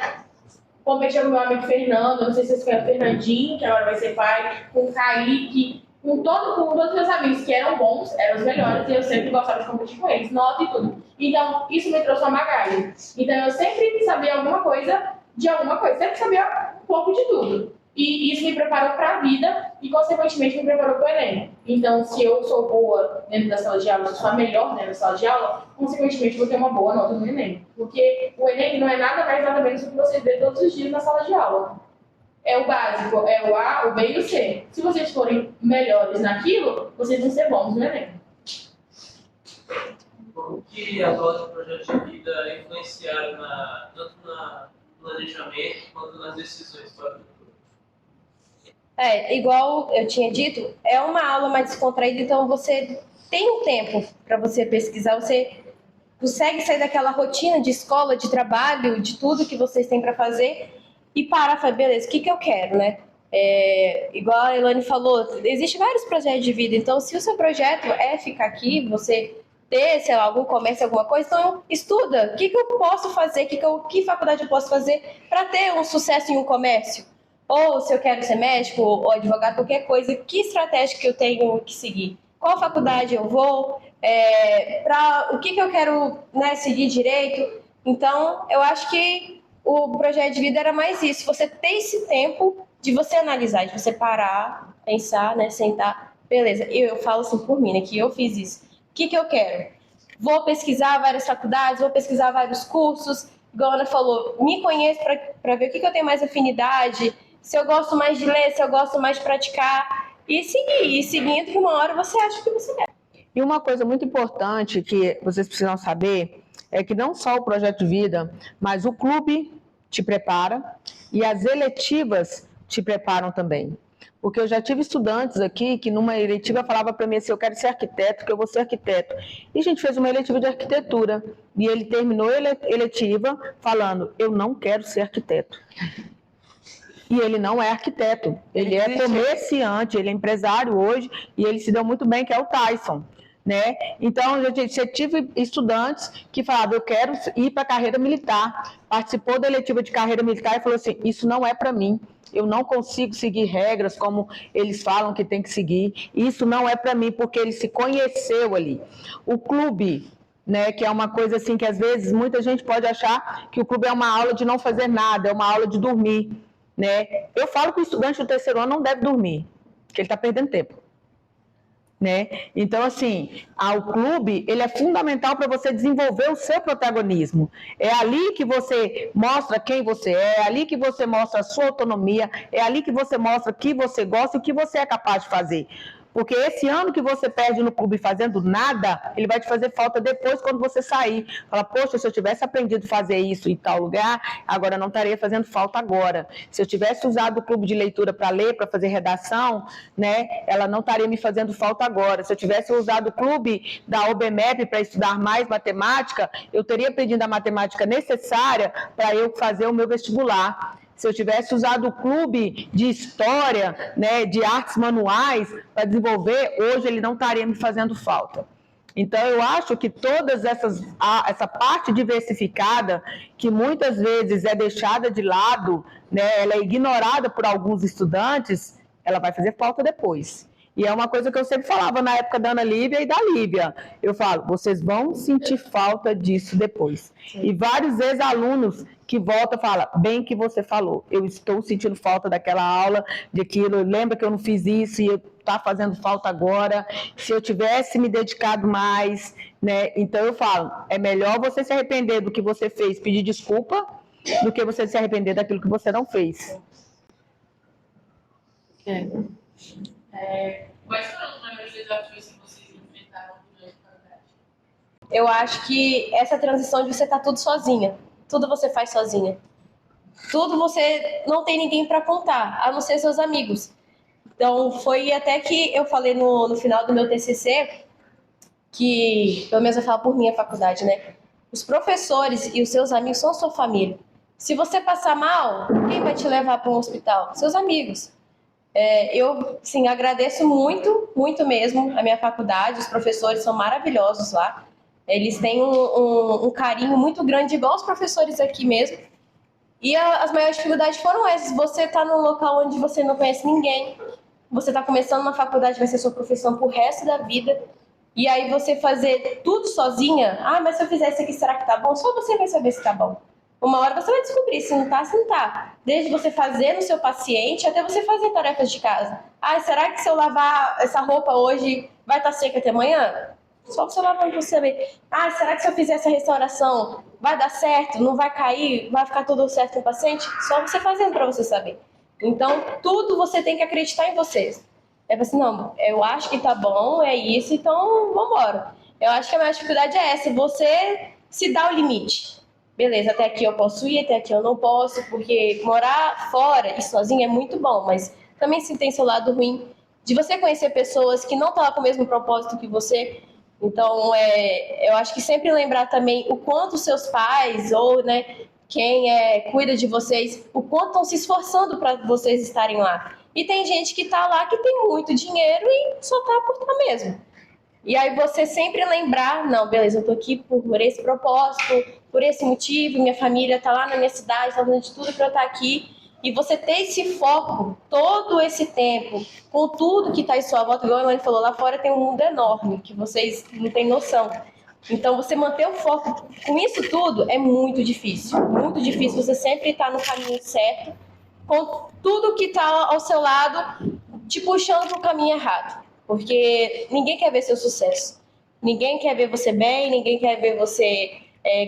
D: competi com o meu amigo Fernando, não sei se vocês conhecem o Fernandinho, que agora vai ser pai, com o Kaique, com todos os meus amigos que eram bons, eram os melhores, e eu sempre gostava de competir com eles, nota e tudo. Então, isso me trouxe uma bagagem. Então, eu sempre sabia alguma coisa de alguma coisa, sempre sabia um pouco de tudo. E isso me preparou para a vida e, consequentemente, me preparou para o Enem. Então, se eu sou boa dentro da sala de aula, se eu sou a melhor dentro da sala de aula, consequentemente, vou ter uma boa nota no Enem. Porque o Enem não é nada mais, nada menos do que você vê todos os dias na sala de aula. É o básico, é o A, o B e o C. Se vocês forem melhores naquilo, vocês vão ser bons no Enem.
I: Como que as aulas de projeto de vida influenciaram tanto no planejamento quanto nas decisões para o futuro?
C: Igual eu tinha dito, é uma aula mais descontraída, então você tem um tempo para você pesquisar, você consegue sair daquela rotina de escola, de trabalho, de tudo que vocês têm para fazer e parar e falar, beleza, o que eu quero, né? Igual a Elane falou, existem vários projetos de vida, então se o seu projeto é ficar aqui, você ter, sei lá, algum comércio, alguma coisa, então estuda, o que eu posso fazer, que faculdade eu posso fazer para ter um sucesso em um comércio? Ou se eu quero ser médico ou advogado, qualquer coisa, que estratégia que eu tenho que seguir? Qual faculdade eu vou? O que eu quero, né, seguir direito? Então, eu acho que o projeto de vida era mais isso. Você ter esse tempo de você analisar, de você parar, pensar, né, sentar. Beleza, eu falo assim por mim, né, que eu fiz isso. O que eu quero? Vou pesquisar várias faculdades, vou pesquisar vários cursos. Igual a Ana falou, me conheço para ver o que eu tenho mais afinidade, se eu gosto mais de ler, se eu gosto mais de praticar, e seguir. E seguindo que uma hora você acha que você quer.
B: E uma coisa muito importante que vocês precisam saber é que não só o projeto de vida, mas o clube te prepara e as eletivas te preparam também. Porque eu já tive estudantes aqui que numa eletiva falava para mim assim, eu quero ser arquiteto, que eu vou ser arquiteto. E a gente fez uma eletiva de arquitetura. E ele terminou a eletiva falando, eu não quero ser arquiteto. E ele não é arquiteto, ele é comerciante, ele é empresário hoje, e ele se deu muito bem, que é o Tyson. Né? Então, eu tive estudantes que falavam, eu quero ir para a carreira militar. Participou da eletiva de carreira militar e falou assim, isso não é para mim. Eu não consigo seguir regras como eles falam que tem que seguir. Isso não é para mim, porque ele se conheceu ali. O clube, né, que é uma coisa assim que às vezes muita gente pode achar que o clube é uma aula de não fazer nada, é uma aula de dormir. Né? Eu falo que o estudante do terceiro ano não deve dormir, porque ele está perdendo tempo. né? Então, assim, o clube, ele é fundamental para você desenvolver o seu protagonismo. É ali que você mostra quem você é ali que você mostra a sua autonomia, é ali que você mostra o que você gosta e o que você é capaz de fazer. Porque esse ano que você perde no clube fazendo nada, ele vai te fazer falta depois quando você sair. Fala, poxa, se eu tivesse aprendido a fazer isso em tal lugar, agora não estaria fazendo falta agora. Se eu tivesse usado o clube de leitura para ler, para fazer redação, né, ela não estaria me fazendo falta agora. Se eu tivesse usado o clube da OBMEP para estudar mais matemática, eu teria aprendido a matemática necessária para eu fazer o meu vestibular. Se eu tivesse usado o clube de história, né, de artes manuais para desenvolver, hoje ele não estaria me fazendo falta. Então, eu acho que essa parte diversificada, que muitas vezes é deixada de lado, né, ela é ignorada por alguns estudantes, ela vai fazer falta depois. E é uma coisa que eu sempre falava na época da Ana Lívia e da Lívia. Eu falo, vocês vão sentir falta disso depois. Sim. E vários ex-alunos que voltam e falam, bem que você falou, eu estou sentindo falta daquela aula, daquilo, lembra que eu não fiz isso e está fazendo falta agora, se eu tivesse me dedicado mais, né? Então eu falo, é melhor você se arrepender do que você fez, pedir desculpa, do que você se arrepender daquilo que você não fez.
G: Quais foram os maiores desafios que vocês enfrentaram durante a faculdade?
C: Eu acho que essa transição de você estar tudo sozinha. Tudo você faz sozinha. Tudo você não tem ninguém para contar, a não ser seus amigos. Então, foi até que eu falei no final do meu TCC, que, pelo menos eu falo por minha faculdade, né? Os professores e os seus amigos são sua família. Se você passar mal, quem vai te levar para um hospital? Seus amigos. Eu, sim, agradeço muito, muito mesmo a minha faculdade. Os professores são maravilhosos lá. Eles têm um carinho muito grande, igual os professores aqui mesmo. E as maiores dificuldades foram essas. Você está num local onde você não conhece ninguém. Você está começando uma faculdade, vai ser sua profissão pro resto da vida. E aí você fazer tudo sozinha. Ah, mas se eu fizer isso aqui, será que tá bom? Só você vai saber se tá bom. Uma hora você vai descobrir se não tá, se não tá. Desde você fazer no seu paciente até você fazer tarefas de casa. Ah, será que se eu lavar essa roupa hoje vai estar seca até amanhã? Só você lavando pra você saber. Ah, será que se eu fizer essa restauração vai dar certo? Não vai cair? Vai ficar tudo certo com o paciente? Só você fazendo para você saber. Então, tudo você tem que acreditar em vocês. Assim, não, eu acho que tá bom, é isso, então vambora. Eu acho que a maior dificuldade é essa, você se dá o limite. Beleza, até aqui eu posso ir, até aqui eu não posso, porque morar fora e sozinho é muito bom, mas também se tem seu lado ruim de você conhecer pessoas que não estão com o mesmo propósito que você. Então, eu acho que sempre lembrar também o quanto seus pais ou, né, quem cuida de vocês, o quanto estão se esforçando para vocês estarem lá. E tem gente que está lá que tem muito dinheiro e só está por estar mesmo. E aí você sempre lembrar, não, beleza, eu tô aqui por esse propósito, por esse motivo, minha família está lá na minha cidade, está fazendo de tudo para eu estar aqui. E você ter esse foco todo esse tempo, com tudo que está em sua volta, igual a Elaine falou, lá fora tem um mundo enorme, que vocês não têm noção. Então, você manter o foco com isso tudo é muito difícil. Muito difícil você sempre estar no caminho certo, com tudo que está ao seu lado te puxando para o caminho errado. Porque ninguém quer ver seu sucesso. Ninguém quer ver você bem, ninguém quer ver você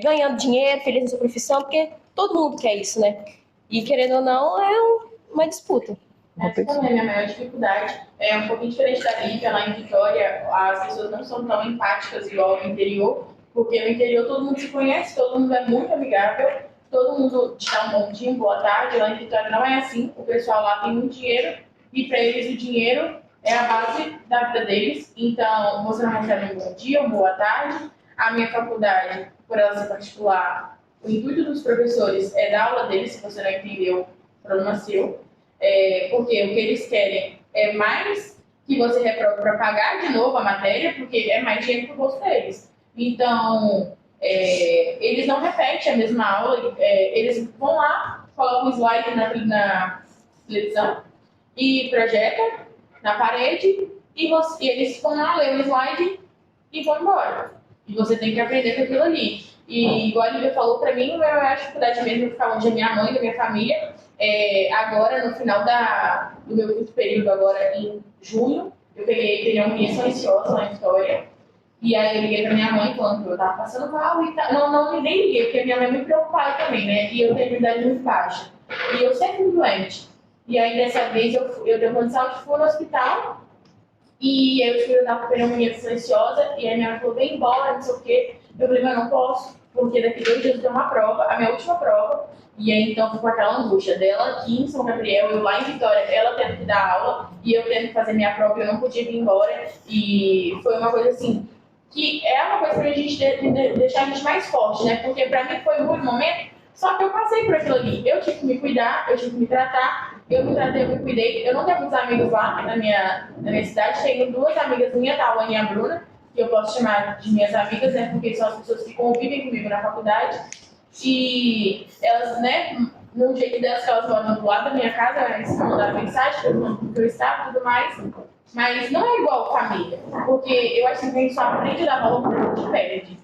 C: ganhando dinheiro, feliz na sua profissão, porque todo mundo quer isso, né? E, querendo ou não, é uma disputa.
D: Essa também é a minha maior dificuldade. É um pouquinho diferente da Lívia. Lá em Vitória, as pessoas não são tão empáticas igual no interior, porque no interior todo mundo se conhece, todo mundo é muito amigável, todo mundo te dá um bom dia, boa tarde. Lá em Vitória não é assim. O pessoal lá tem muito dinheiro e, para eles, o dinheiro é a base da vida deles. Então, você não recebe um bom dia, uma boa tarde. A minha faculdade, por ela ser particular, o intuito dos professores é dar aula deles. Se você não entendeu, problema seu. Porque o que eles querem é mais que você reprove para pagar de novo a matéria, porque é mais dinheiro para o bolso deles. Então, eles não repetem a mesma aula, eles vão lá, colocam um slide na televisão e projetam na parede, e eles vão lá, ler o slide e vão embora. E você tem que aprender com aquilo ali. E igual a Lívia falou, para mim, a maior dificuldade mesmo é ficar longe da minha mãe, da minha família. Agora, no final do meu curso período, agora em junho, eu peguei pneumonia silenciosa lá em Vitória. E aí eu liguei pra minha mãe falando que eu tava passando mal e tal. Não, nem liguei, porque minha mãe é muito preocupada também, né? E eu tenho imunidade muito baixa. E eu sempre fui doente. E aí dessa vez eu dei condição de fui no hospital. E eu fui dar pneumonia silenciosa. E aí minha mãe falou, vem embora, não sei o quê. Eu falei, mas não posso, porque daqui 2 dias eu tenho uma prova, a minha última prova. E aí então eu fui com aquela angústia dela aqui em São Gabriel, eu lá em Vitória, ela tendo que dar aula. E eu tendo que fazer minha prova, eu não podia vir embora. E foi uma coisa assim, que é uma coisa pra gente deixar a gente mais forte, né? Porque pra mim foi um bom momento, só que eu passei por aquilo ali. Eu tive que me cuidar, eu tive que me tratar, eu me tratei, eu me cuidei. Eu não tenho muitos amigos lá na minha cidade, tenho 2 amigas minhas, a Ana e a Bruna, que eu posso chamar de minhas amigas, né? Porque são as pessoas que convivem comigo na faculdade. E elas, né, no jeito delas que elas moram do lado da minha casa, elas mandaram mensagem, perguntando que eu estava e tudo mais. Mas não é igual família, porque eu acho que a gente só aprende a dar valor quando a gente perde.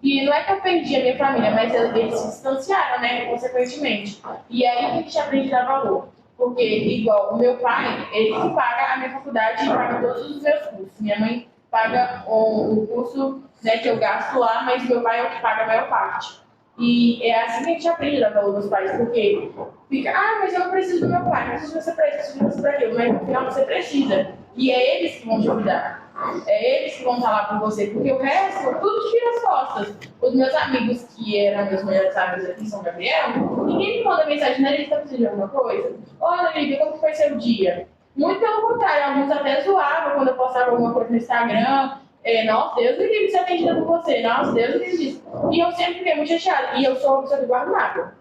D: E não é que eu perdi a minha família, mas eles se distanciaram, né, consequentemente. E aí a gente aprende a dar valor. Porque, igual, o meu pai, ele que paga a minha faculdade e paga todos os meus cursos. Minha mãe paga o curso, né, que eu gasto lá, mas meu pai é o que paga a maior parte. E é assim que a gente aprende a dar valor dos pais, porque fica, mas eu não preciso do meu pai, não preciso de você pra isso, preciso de você pra aquilo, mas no final você precisa. E é eles que vão te ajudar. É eles que vão estar lá por você, porque o resto, tudo tira as costas. Os meus amigos, que eram meus melhores amigos aqui em São Gabriel, ninguém me manda mensagem, né? Eles estão precisando de alguma coisa? Olha, Lívia, como foi seu dia? Muito pelo contrário, alguns até zoavam quando eu postava alguma coisa no Instagram. Nossa, Deus me livre de ser atendida por você. Nossa, Deus me livre disso. E eu sempre fiquei muito chateada. E eu sou uma pessoa que guarda nada.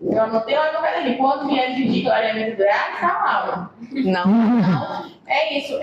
D: Eu anotei lá no caderninho. Quando vier pedir clareamento durar, tá lá.
A: Não.
D: Então, é isso.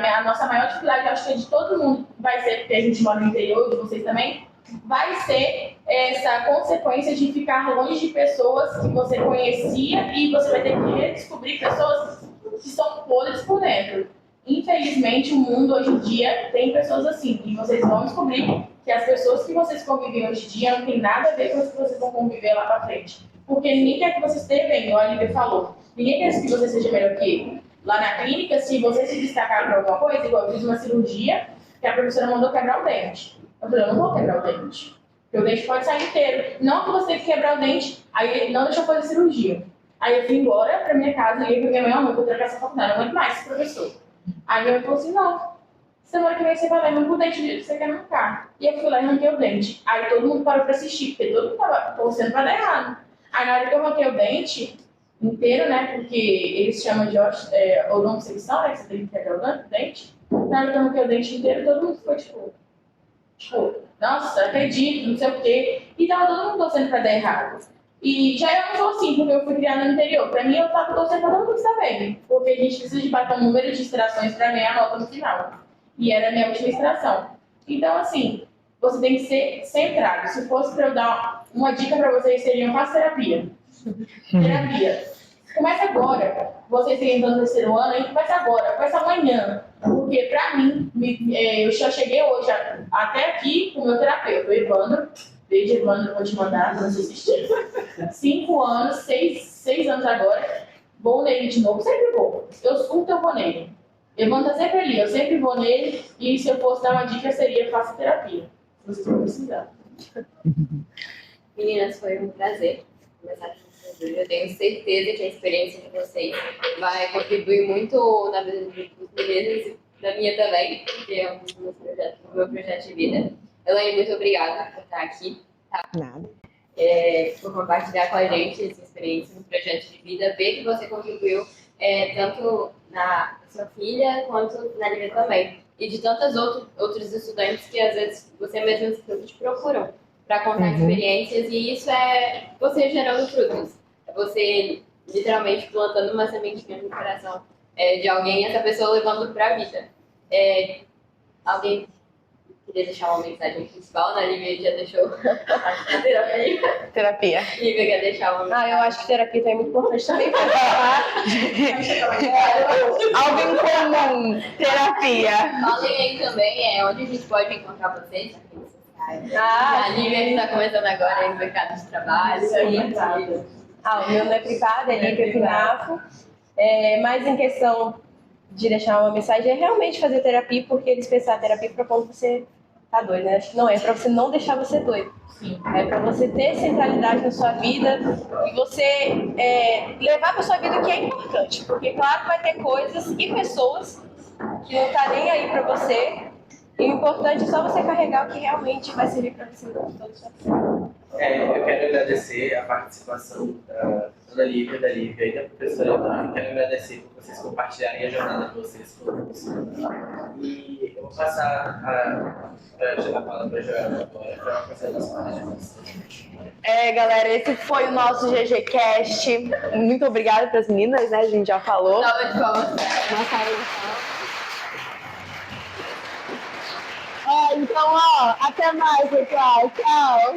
D: A nossa maior dificuldade, eu acho que é de todo mundo, vai ser, porque a gente mora no interior, de vocês também, vai ser essa consequência de ficar longe de pessoas que você conhecia e você vai ter que redescobrir pessoas que são podres por dentro. Infelizmente, o mundo hoje em dia tem pessoas assim, e vocês vão descobrir que as pessoas que vocês convivem hoje em dia não tem nada a ver com as que vocês vão conviver lá pra frente. Porque ninguém quer que você esteja bem, igual a Lívia falou. Ninguém quer que você seja melhor que ele. Lá na clínica, se você se destacar por alguma coisa, igual eu fiz uma cirurgia, que a professora mandou quebrar o dente. Eu falei, eu não vou quebrar o dente. Porque o dente pode sair inteiro. Não que você tem que quebrar o dente, aí ele não deixou fazer cirurgia. Aí eu fui embora pra minha casa, liguei pra minha mãe, eu vou trancar essa faculdade, não aguento mais, professor. Aí minha mãe falou assim, não, semana que vem você vai lá e arranca o dente que você quer arrancar. E eu fui lá e arranquei o dente. Aí todo mundo parou pra assistir, porque todo mundo tava torcendo pra dar errado. Aí na hora que eu arranquei o dente inteiro, né, porque eles chamam de odontosecção, né, que você tem que quebrar o dente. Na hora que eu arranquei o dente inteiro, todo mundo ficou tipo, nossa, acredito, não sei o quê. E tava todo mundo torcendo pra dar errado. E já eu não sou assim, porque eu fui criada no interior. Pra mim, eu tava torcendo pra todo mundo estar bem. Porque a gente precisa de bater um número de extrações pra ganhar a nota no final. E era a minha última extração. Então, assim, você tem que ser centrado. Se fosse pra eu dar uma dica pra vocês, seria faça terapia. Terapia. Começa agora. Vocês têm entrando no terceiro ano, aí começa agora, começa amanhã. Porque pra mim, eu já cheguei hoje até aqui com o meu terapeuta, o Evandro. Desde Evandro, eu vou te mandar pra você assistir. 5 anos, 6 anos agora. Vou nele de novo, sempre vou. Eu escuto, eu vou nele. Evandro tá sempre ali, eu sempre vou nele. E se eu fosse dar uma dica, seria faça terapia. Se vocês vão precisar.
F: Meninas, foi um prazer conversar com vocês. Eu tenho certeza que a experiência de vocês vai contribuir muito na vida dos meninos e da minha também, porque é um dos meus projetos, do meu projeto de vida. Elaine, muito obrigada por estar aqui. Tá?
B: Nada.
F: Por compartilhar com a gente essa experiência no projeto de vida, ver que você contribuiu tanto na sua filha quanto na Lívia também. E de tantos outros estudantes que às vezes você mesmo te procuram para contar experiências, e isso é você gerando frutos. É você literalmente plantando uma sementinha no coração de alguém e essa pessoa levando para a vida. Alguém queria deixar uma mensagem principal, né? Lívia já deixou a terapia.
A: Terapia.
F: Lívia quer deixar uma mensagem.
C: Eu acho que terapia também é muito importante também para falar.
A: Algo em comum. Terapia.
F: Falem aí também onde a gente pode encontrar vocês. A Lívia que está começando agora no mercado de trabalho.
C: O meu não é privado, é Lívia Pinafo. Mas em questão de deixar uma mensagem é realmente fazer terapia, porque eles pensaram terapia para quando você tá doido, né? Acho que não é para você não deixar você doido. É para você ter centralidade na sua vida e você levar para sua vida o que é importante. Porque, claro, vai ter coisas e pessoas que não tá nem aí para você. E o importante é só você carregar o que realmente vai servir para você durante toda a sua vida.
E: Eu quero agradecer a participação da Ana Lívia, da Lívia e da professora Eudane. Quero agradecer por vocês compartilharem a jornada de vocês conosco. E eu vou passar a palavra para a Joelma agora para fazer a nossa participação.
A: Galera, esse foi o nosso GGCast. Muito obrigada para as meninas, né? A gente já falou.
F: Salva de palmas.
A: Uma salva de palmas. Então, até mais, pessoal. Tchau.